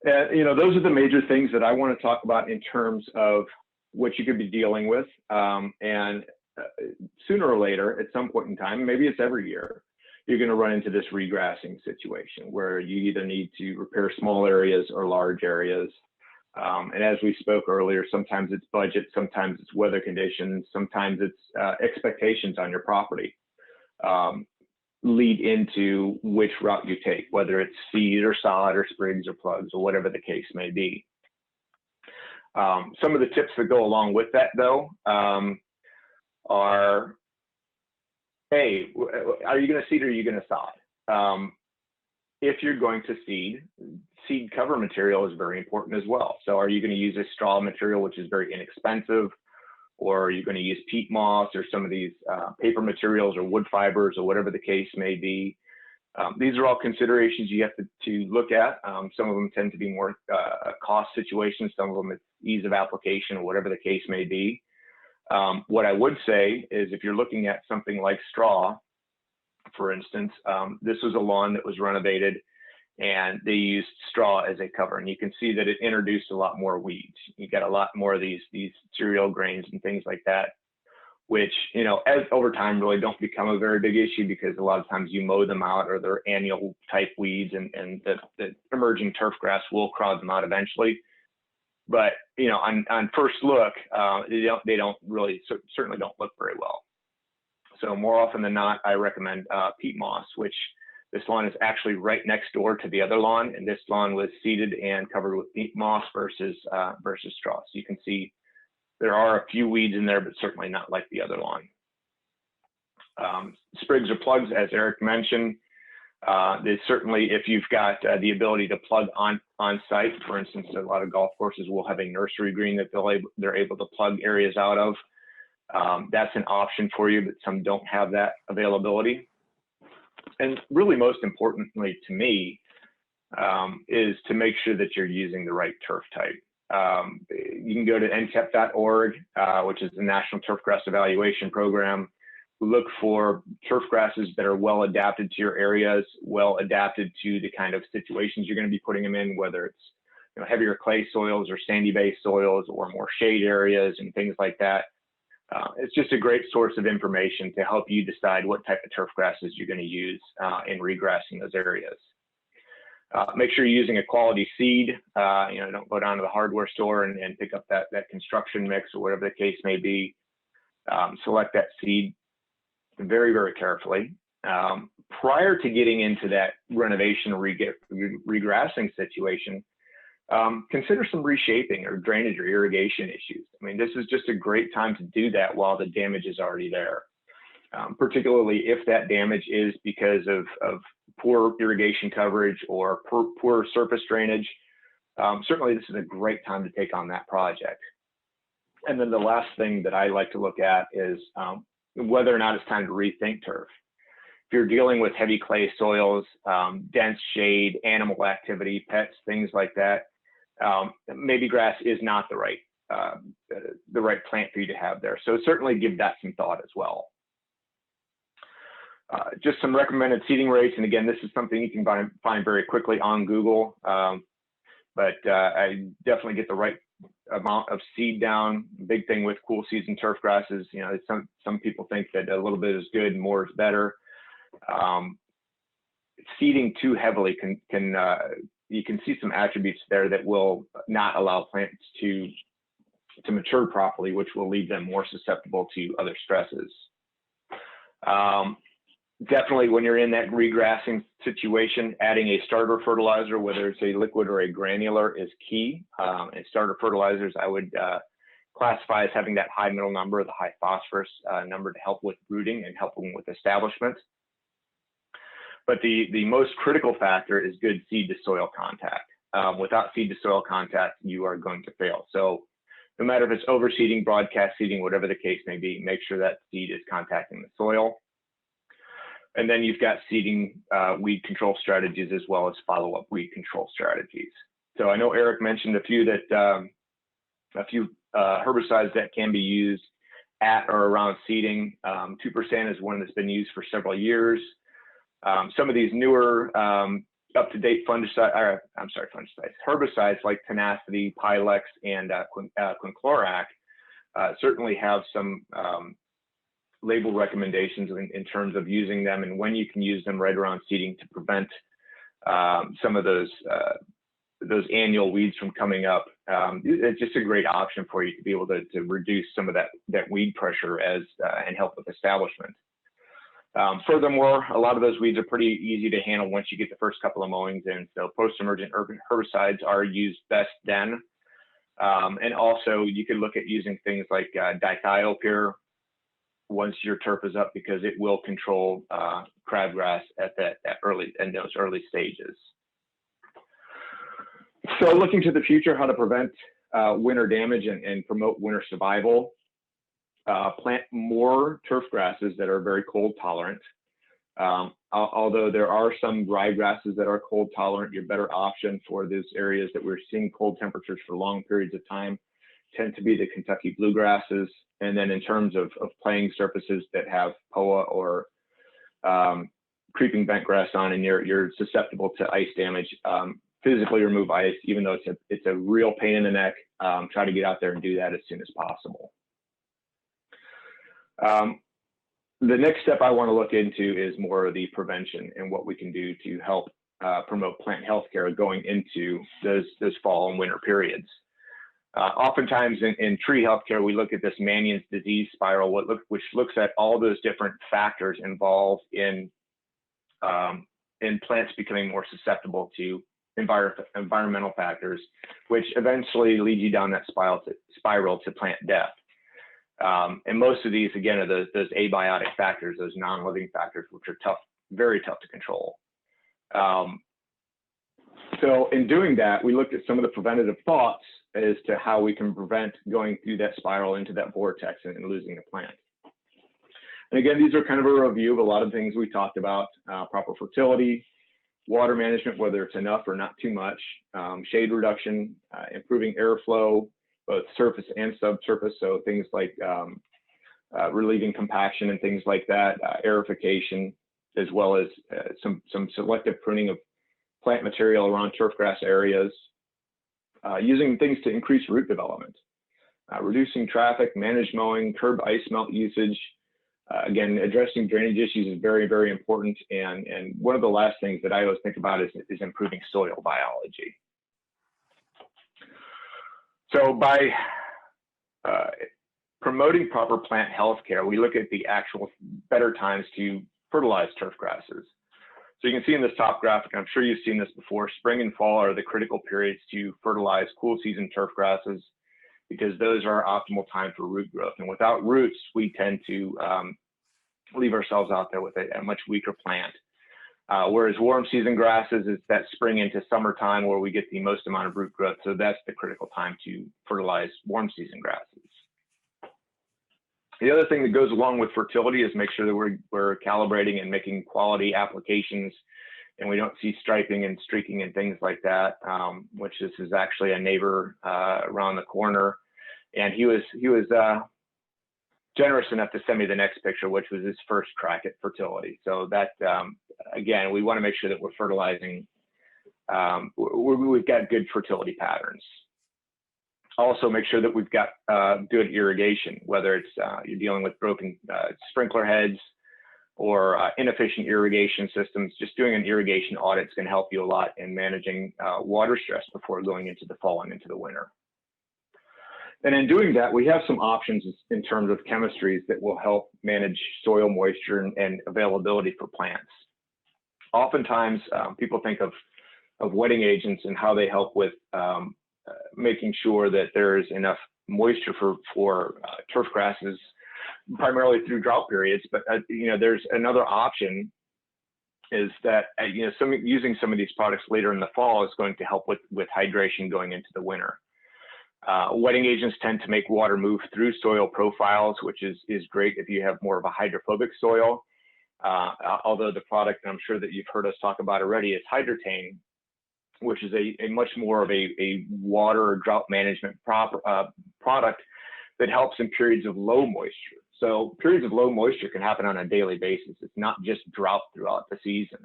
Those are the major things that I want to talk about in terms of what you could be dealing with. And sooner or later, at some point in time, maybe it's every year, you're going to run into this regrassing situation where you either need to repair small areas or large areas. And as we spoke earlier, sometimes it's budget, sometimes it's weather conditions, sometimes it's expectations on your property lead into which route you take, whether it's seed or sod or sprigs or plugs or whatever the case may be. Some of the tips that go along with that, though, are, hey, are you going to seed or are you going to sod? If you're going to seed cover material is very important as well. So are you going to use a straw material, which is very inexpensive, or are you going to use peat moss or some of these paper materials or wood fibers or whatever the case may be? These are all considerations you have to look at. Some of them tend to be more cost situations. Some of them it's ease of application or whatever the case may be. What I would say is if you're looking at something like straw, for instance, this was a lawn that was renovated and they used straw as a cover, and you can see that it introduced a lot more weeds. You get a lot more of these cereal grains and things like that, which, you know, as over time really don't become a very big issue because a lot of times you mow them out or they're annual type weeds, and the emerging turf grass will crowd them out eventually. But, you know, on first look, they don't really, certainly don't look very well. So more often than not, I recommend peat moss, which this lawn is actually right next door to the other lawn, and this lawn was seeded and covered with peat moss versus straw. So you can see there are a few weeds in there, but certainly not like the other lawn. Sprigs or plugs, as Eric mentioned, there's certainly, if you've got the ability to plug on site, for instance, a lot of golf courses will have a nursery green that they're able to plug areas out of. That's an option for you, but some don't have that availability. And really, most importantly to me, is to make sure that you're using the right turf type. You can go to ncep.org, which is the National Turfgrass Evaluation Program. Look for turf grasses that are well adapted to your areas, well adapted to the kind of situations you're going to be putting them in, whether it's, you know, heavier clay soils or sandy based soils or more shade areas and things like that. It's just a great source of information to help you decide what type of turf grasses you're going to use in regrassing those areas. Make sure you're using a quality seed. You know, don't go down to the hardware store and pick up that construction mix or whatever the case may be. Select that seed very, very carefully. Prior to getting into that renovation or regrassing situation, consider some reshaping or drainage or irrigation issues. I mean, this is just a great time to do that while the damage is already there, particularly if that damage is because of poor irrigation coverage or poor surface drainage. Certainly, this is a great time to take on that project. And then the last thing that I like to look at is whether or not it's time to rethink turf. If you're dealing with heavy clay soils, dense shade, animal activity, pets, things like that, maybe grass is not the right plant for you to have there. So certainly give that some thought as well. Just some recommended seeding rates, and again, this is something you can find very quickly on Google. But I definitely get the right amount of seed down. Big thing with cool season turf grasses, you know, some people think that a little bit is good, more is better. Seeding too heavily you can see some attributes there that will not allow plants to mature properly, which will leave them more susceptible to other stresses. Definitely when you're in that regrassing situation, adding a starter fertilizer, whether it's a liquid or a granular, is key. And starter fertilizers, I would classify as having that high middle number, the high phosphorus number, to help with rooting and helping with establishment. But the most critical factor is good seed to soil contact. Without seed to soil contact, you are going to fail. So no matter if it's overseeding, broadcast seeding, whatever the case may be, make sure that seed is contacting the soil. And then you've got seeding weed control strategies as well as follow-up weed control strategies. So I know Eric mentioned a few herbicides that can be used at or around seeding. 2% is one that's been used for several years. Some of these newer up-to-date herbicides like Tenacity, Pylex, and Quinclorac certainly have some label recommendations in terms of using them and when you can use them right around seeding to prevent some of those annual weeds from coming up. It's just a great option for you to be able to reduce some of that weed pressure and help with establishment. Furthermore, a lot of those weeds are pretty easy to handle once you get the first couple of mowings in. So post-emergent herbicides are used best then. And also you could look at using things like dithiopyr once your turf is up, because it will control crabgrass in those early stages. So looking to the future, how to prevent winter damage and promote winter survival. Plant more turf grasses that are very cold tolerant. Although there are some ryegrasses that are cold tolerant, your better option for those areas that we're seeing cold temperatures for long periods of time tend to be the Kentucky bluegrasses. And then in terms of playing surfaces that have POA or creeping bentgrass on, and you're susceptible to ice damage, physically remove ice, even though it's a real pain in the neck. Try to get out there and do that as soon as possible. The next step I want to look into is more of the prevention and what we can do to help promote plant health care going into those fall and winter periods. Oftentimes in tree health care, we look at this Mannion's disease spiral, which looks at all those different factors involved in plants becoming more susceptible to environmental factors, which eventually lead you down that spiral to plant death. And most of these, again, are those abiotic factors, those non-living factors, which are tough, very tough to control. So in doing that, we looked at some of the preventative thoughts as to how we can prevent going through that spiral into that vortex and losing the plant. And again, these are kind of a review of a lot of things we talked about: proper fertility, water management, whether it's enough or not too much, shade reduction, improving airflow, both surface and subsurface. So things like relieving compaction and things like that, errification, as well as some selective pruning of plant material around turfgrass areas, using things to increase root development, reducing traffic, managed mowing, curb ice melt usage. Again, addressing drainage issues is very, very important. And one of the last things that I always think about is improving soil biology. So by promoting proper plant health care, we look at the actual better times to fertilize turf grasses. So you can see in this top graphic, I'm sure you've seen this before, spring and fall are the critical periods to fertilize cool season turf grasses, because those are optimal time for root growth. And without roots, we tend to leave ourselves out there with a much weaker plant. Whereas warm season grasses, it's that spring into summertime where we get the most amount of root growth. So that's the critical time to fertilize warm season grasses. The other thing that goes along with fertility is make sure that we're calibrating and making quality applications, and we don't see striping and streaking and things like that, which this is actually a neighbor around the corner. And he was generous enough to send me the next picture, which was his first crack at fertility. So that, again, we want to make sure that we're fertilizing, we've got good fertility patterns. Also make sure that we've got good irrigation, whether it's you're dealing with broken sprinkler heads or inefficient irrigation systems. Just doing an irrigation audit is going to help you a lot in managing water stress before going into the fall and into the winter. And in doing that, we have some options in terms of chemistries that will help manage soil moisture and availability for plants. Oftentimes, people think of wetting agents and how they help with making sure that there is enough moisture for turf grasses, primarily through drought periods. But there's another option, is that using some of these products later in the fall is going to help with hydration going into the winter. Wetting agents tend to make water move through soil profiles, which is great if you have more of a hydrophobic soil. Although the product, and I'm sure that you've heard us talk about already, is Hydrotan, which is a much more of a water or drought management product that helps in periods of low moisture. So periods of low moisture can happen on a daily basis. It's not just drought throughout the season.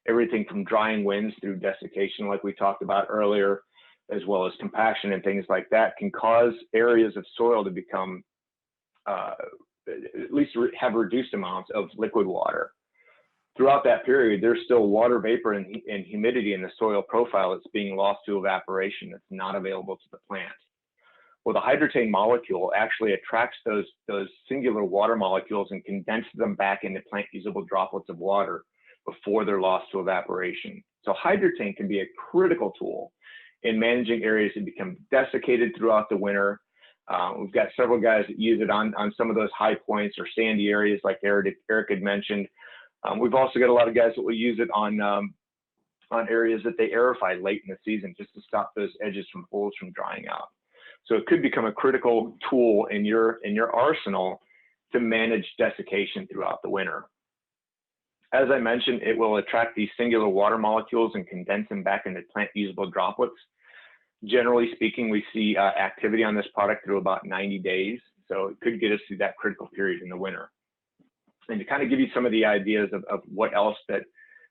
Everything from drying winds through desiccation, like we talked about earlier, as well as compaction and things like that, can cause areas of soil to become at least have reduced amounts of liquid water. Throughout that period, there's still water vapor and humidity in the soil profile that's being lost to evaporation that's not available to the plant. Well, the Hydrotin molecule actually attracts those singular water molecules and condenses them back into plant usable droplets of water before they're lost to evaporation. So Hydrotin can be a critical tool in managing areas that become desiccated throughout the winter. We've got several guys that use it on some of those high points or sandy areas like Eric had mentioned. We've also got a lot of guys that will use it on areas that they aerify late in the season just to stop those edges from holes from drying out. So it could become a critical tool in your arsenal to manage desiccation throughout the winter. As I mentioned, it will attract these singular water molecules and condense them back into plant usable droplets. Generally speaking, we see activity on this product through about 90 days. So it could get us through that critical period in the winter. And to kind of give you some of the ideas of what else that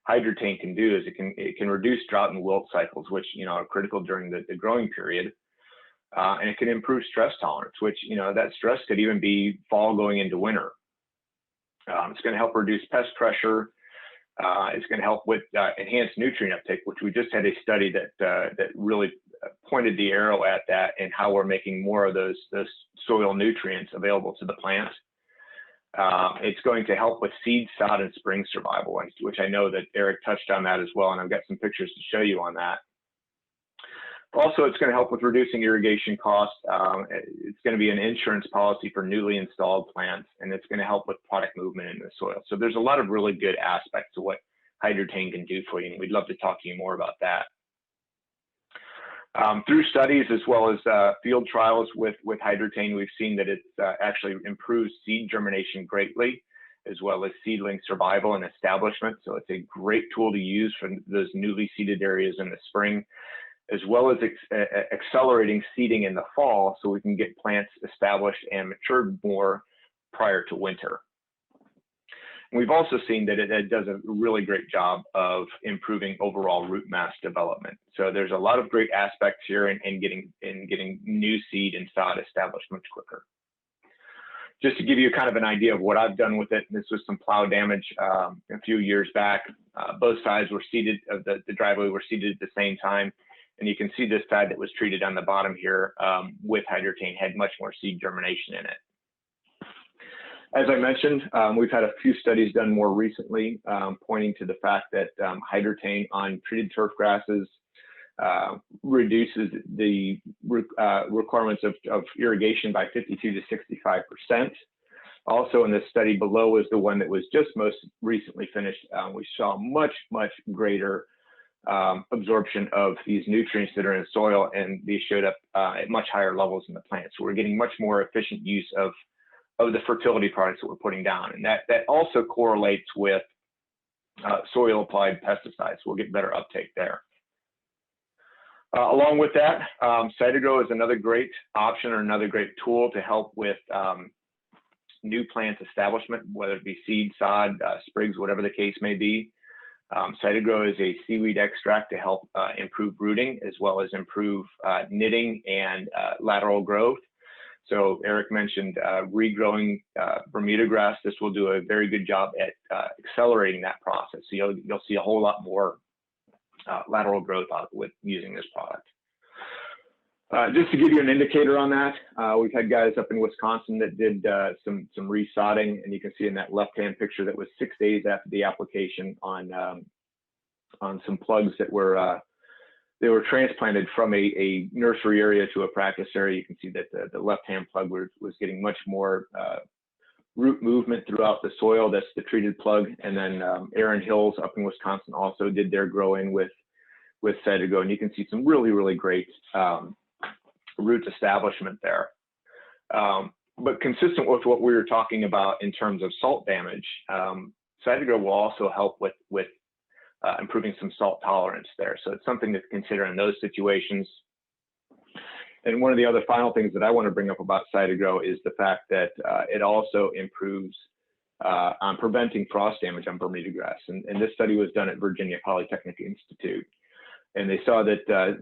Hydrotin can do is it can reduce drought and wilt cycles, which are critical during the growing period. And it can improve stress tolerance, which that stress could even be fall going into winter. It's going to help reduce pest pressure. It's going to help with enhanced nutrient uptake, which we just had a study that really pointed the arrow at that and how we're making more of those soil nutrients available to the plant. It's going to help with seed, sod, and spring survival, which I know that Eric touched on that as well, and I've got some pictures to show you on that. Also, it's going to help with reducing irrigation costs. It's going to be an insurance policy for newly installed plants, and it's going to help with product movement in the soil. So there's a lot of really good aspects to what Hydrotin can do for you, and we'd love to talk to you more about that. Through studies as well as field trials with Hydrotin, we've seen that it actually improves seed germination greatly, as well as seedling survival and establishment. So it's a great tool to use for those newly seeded areas in the spring, as well as accelerating seeding in the fall so we can get plants established and matured more prior to winter. And we've also seen that it does a really great job of improving overall root mass development. So there's a lot of great aspects here in getting new seed and sod established much quicker. Just to give you kind of an idea of what I've done with it, this was some plow damage a few years back. Both sides were seeded, the driveway were seeded at the same time. And you can see this side that was treated on the bottom here with Hydrotin had much more seed germination in it. As I mentioned, we've had a few studies done more recently pointing to the fact that Hydrotin on treated turf grasses reduces the requirements of irrigation by 52 to 65%. Also in this study below is the one that was just most recently finished. We saw much greater absorption of these nutrients that are in the soil, and these showed up at much higher levels in the plant. So we're getting much more efficient use of the fertility products that we're putting down. And that also correlates with soil applied pesticides. We'll get better uptake there. Along with that, Cytogrow is another great option or another great tool to help with new plant establishment, whether it be seed, sod, sprigs, whatever the case may be. Cytogrow is a seaweed extract to help improve rooting as well as improve knitting and lateral growth. So Eric mentioned regrowing Bermuda grass. This will do a very good job at accelerating that process. So you'll see a whole lot more lateral growth out with using this product. Just to give you an indicator on that, we've had guys up in Wisconsin that did some resodding, and you can see in that left-hand picture that was 6 days after the application on some plugs that were they were transplanted from a nursery area to a practice area. You can see that the left-hand plug was getting much more root movement throughout the soil. That's the treated plug. And then Aaron Hills up in Wisconsin also did their growing with Cytogrow, and you can see some really great root establishment there. But consistent with what we were talking about in terms of salt damage, Cytogrow will also help with improving some salt tolerance there. So it's something to consider in those situations. And one of the other final things that I want to bring up about Cytogrow is the fact that it also improves on preventing frost damage on Bermuda grass. And this study was done at Virginia Polytechnic Institute. And they saw that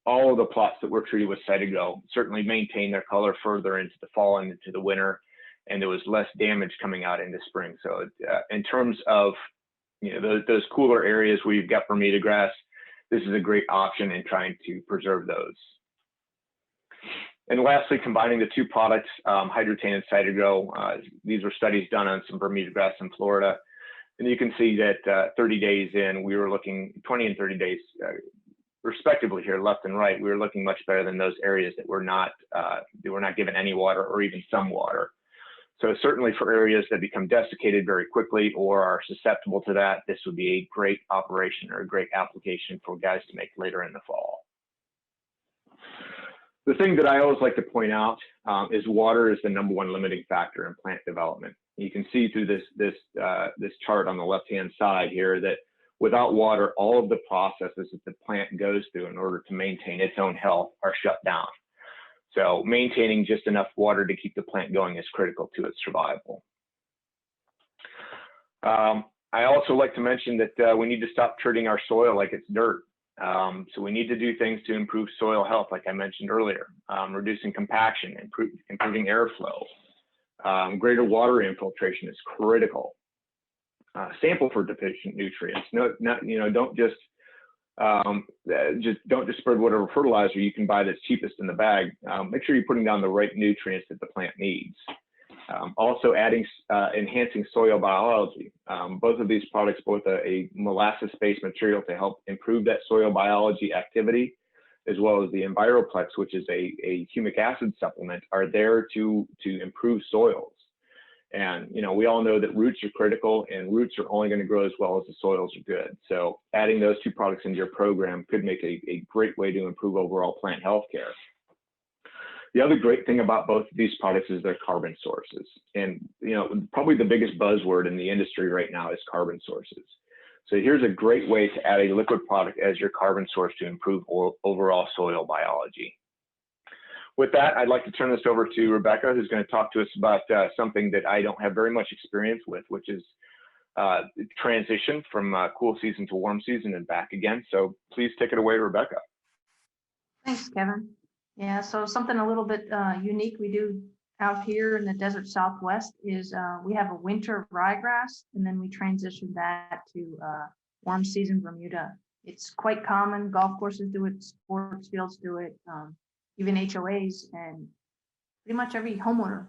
all of the plots that were treated with Cytogrow certainly maintain their color further into the fall and into the winter. and there was less damage coming out into spring. So in terms of those cooler areas where you've got Bermuda grass, this is a great option in trying to preserve those. And lastly, combining the two products, Hydrotan and Cytogrow. These were studies done on some Bermuda grass in Florida. And you can see that 30 days in, we were looking 20 and 30 days respectively here, left and right. We were looking much better than those areas that were not given any water or even some water. So certainly for areas that become desiccated very quickly or are susceptible to that, this would be a great operation or a great application for guys to make later in the fall. The thing that I always like to point out is water is the #1 limiting factor in plant development. You can see through this chart on the left-hand side here that without water, all of the processes that the plant goes through in order to maintain its own health are shut down. So maintaining just enough water to keep the plant going is critical to its survival. I also like to mention that we need to stop treating our soil like it's dirt. So we need to do things to improve soil health, like I mentioned earlier, reducing compaction, improving airflow. Greater water infiltration is critical. Sample for deficient nutrients. Don't just spread whatever fertilizer you can buy that's cheapest in the bag. Make sure you're putting down the right nutrients that the plant needs. Also enhancing soil biology. Both of these products, both a molasses-based material to help improve that soil biology activity, as well as the EnviroPlex, which is a humic acid supplement, are there to improve soils. And we all know that roots are critical, and roots are only going to grow as well as the soils are good. So adding those two products into your program could make a great way to improve overall plant health care. The other great thing about both of these products is their carbon sources. And probably the biggest buzzword in the industry right now is carbon sources. So here's a great way to add a liquid product as your carbon source to improve overall soil biology. With that, I'd like to turn this over to Rebecca, who's going to talk to us about something that I don't have very much experience with, which is transition from cool season to warm season and back again. So please take it away, Rebecca. Thanks, Kevin. Yeah, so something a little bit unique we do out here in the desert Southwest is we have a winter ryegrass, and then we transition that to warm season Bermuda. It's quite common. Golf courses do it, sports fields do it, even HOAs, and pretty much every homeowner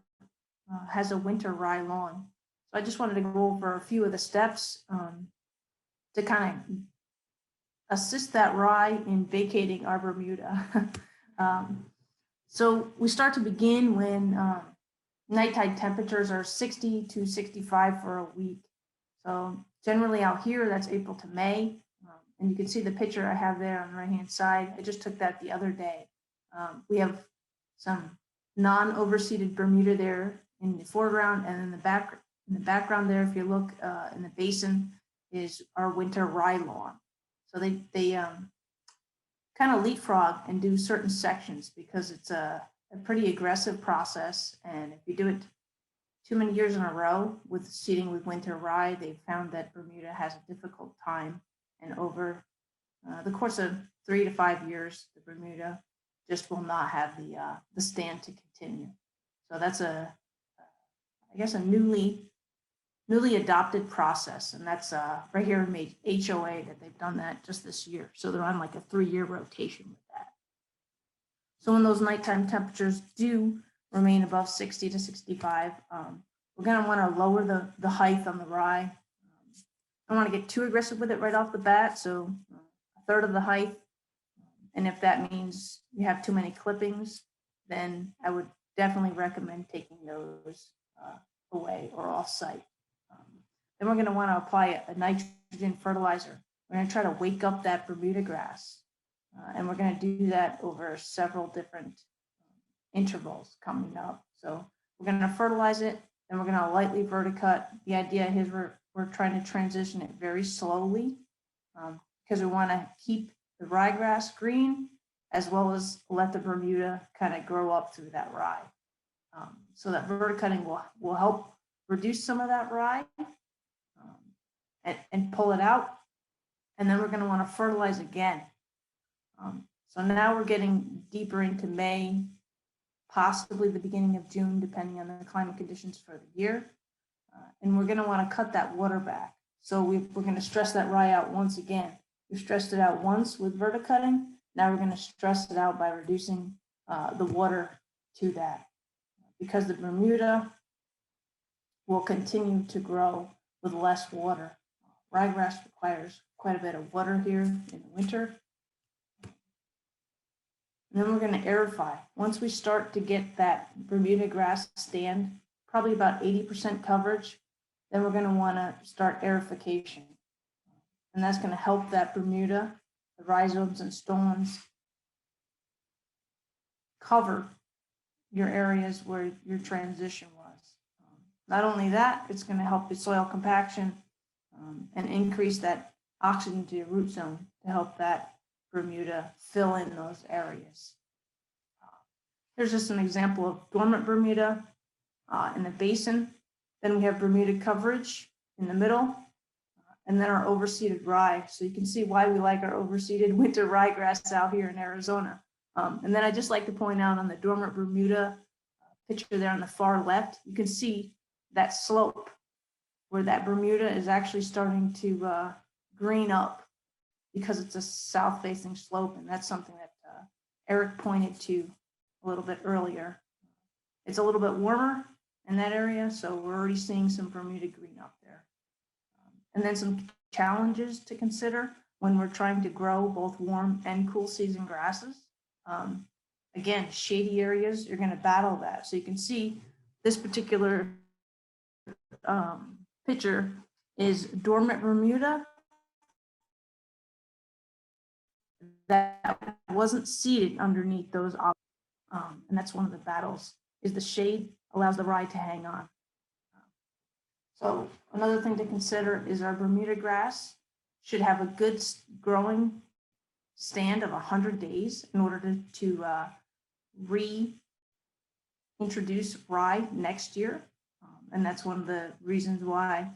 has a winter rye lawn. So I just wanted to go over a few of the steps to kind of assist that rye in vacating our Bermuda. So we start to begin when nighttime temperatures are 60 to 65 for a week. So generally out here, that's April to May. And you can see the picture I have there on the right-hand side. I just took that the other day. We have some non-overseeded Bermuda there in the foreground, and in the background there, if you look in the basin, is our winter rye lawn. So they kind of leapfrog and do certain sections because it's a pretty aggressive process. And if you do it too many years in a row with seeding with winter rye, they've found that Bermuda has a difficult time. And over the course of 3 to 5 years, the Bermuda just will not have the stand to continue. So that's I guess a newly adopted process, and that's right here in HOA that they've done that just this year. So they're on like a 3-year rotation with that. So when those nighttime temperatures do remain above 60 to 65, we're going to want to lower the height on the rye. I don't want to get too aggressive with it right off the bat, so a third of the height. And if that means you have too many clippings, then I would definitely recommend taking those away or off-site. Then we're going to want to apply a nitrogen fertilizer. We're going to try to wake up that Bermuda grass. And we're going to do that over several different intervals coming up. So we're going to fertilize it, then we're going to lightly verticut. The idea is we're trying to transition it very slowly because we want to keep the ryegrass green as well as let the Bermuda kind of grow up through that rye. So that verticutting will help reduce some of that rye and pull it out. And then we're going to want to fertilize again. So now we're getting deeper into May, possibly the beginning of June, depending on the climate conditions for the year. And we're going to want to cut that water back. So we're going to stress that rye out once again. We stressed it out once with verticutting. Now we're going to stress it out by reducing the water to that. Because the Bermuda will continue to grow with less water. Ryegrass requires quite a bit of water here in the winter. And then we're going to aerify. Once we start to get that Bermuda grass stand, probably about 80% coverage, then we're going to want to start aerification. And that's going to help that Bermuda, the rhizomes and stolons, cover your areas where your transition was. Not only that, it's going to help the soil compaction and increase that oxygen to your root zone to help that Bermuda fill in those areas. Here's just an example of dormant Bermuda in the basin. Then we have Bermuda coverage in the middle, and then our overseeded rye. So you can see why we like our overseeded winter ryegrass out here in Arizona. And then I just like to point out on the dormant Bermuda picture there on the far left, you can see that slope where that Bermuda is actually starting to green up because it's a south-facing slope, and that's something that Eric pointed to a little bit earlier. It's a little bit warmer in that area, so we're already seeing some Bermuda green up there. And then some challenges to consider when we're trying to grow both warm and cool season grasses. Again, shady areas, you're going to battle that. So you can see this particular picture is dormant Bermuda that wasn't seeded underneath those. And that's one of the battles, is the shade allows the rye to hang on. So another thing to consider is our Bermuda grass should have a good growing stand of 100 days in order to reintroduce rye next year. And that's one of the reasons why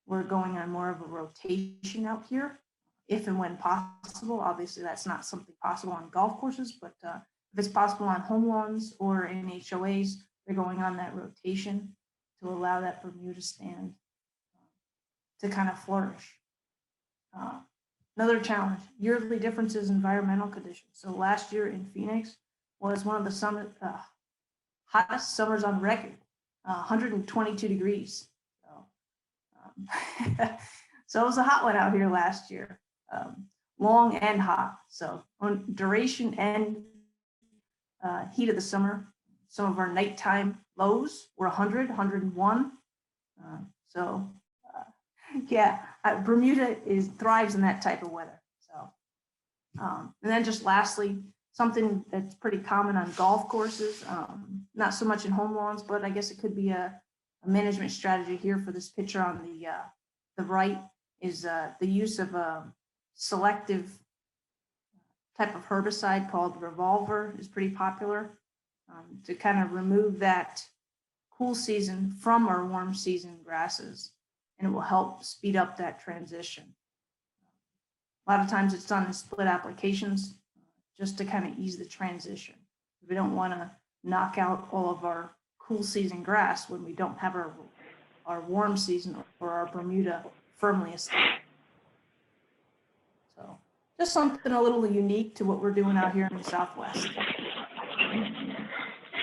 we're going on more of a rotation out here, if and when possible. Obviously, that's not something possible on golf courses, but if it's possible on home lawns or in HOAs, they're going on that rotation to allow that Bermuda stand to kind of flourish. Another challenge, yearly differences in environmental conditions. So last year in Phoenix was one of the hottest summers on record, 122 degrees. So, so it was a hot one out here last year, long and hot. So on duration and heat of the summer, some of our nighttime lows were 100, 101. Yeah, Bermuda thrives in that type of weather. So, and then just lastly, something that's pretty common on golf courses, not so much in home lawns, but I guess it could be a management strategy here for this picture on the right is the use of a selective type of herbicide called Revolver is pretty popular to kind of remove that cool season from our warm season grasses, and it will help speed up that transition. A lot of times it's done in split applications just to kind of ease the transition. We don't want to knock out all of our cool season grass when we don't have our warm season or our Bermuda firmly established. So just something a little unique to what we're doing out here in the Southwest.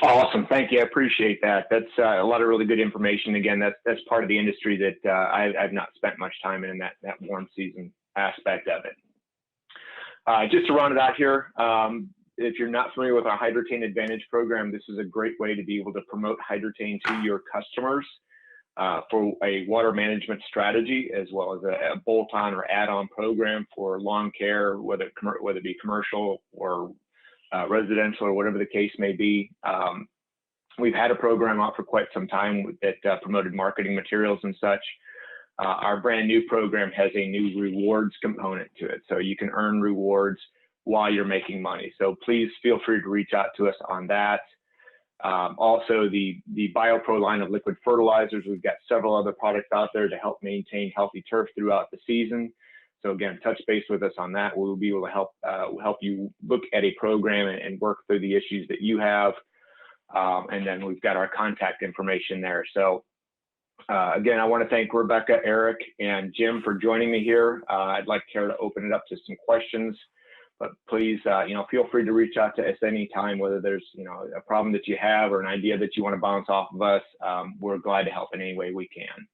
Awesome. Thank you. I appreciate that. That's a lot of really good information. Again, that's part of the industry that I've not spent much time in that warm season aspect of it. Just to round it out here, if you're not familiar with our Hydrotin Advantage program, this is a great way to be able to promote Hydrotin to your customers for a water management strategy, as well as a bolt-on or add-on program for lawn care, whether it be commercial or residential or whatever the case may be. We've had a program out for quite some time that promoted marketing materials and such. Our brand new program has a new rewards component to it. So you can earn rewards while you're making money. So please feel free to reach out to us on that. Also, the BioPro line of liquid fertilizers, we've got several other products out there to help maintain healthy turf throughout the season. So again, touch base with us on that. We'll be able to help you look at a program and work through the issues that you have. And then we've got our contact information there. So again, I want to thank Rebecca, Eric, and Jim for joining me here. I'd like to open it up to some questions, but please, feel free to reach out to us anytime, whether there's, a problem that you have or an idea that you want to bounce off of us. We're glad to help in any way we can.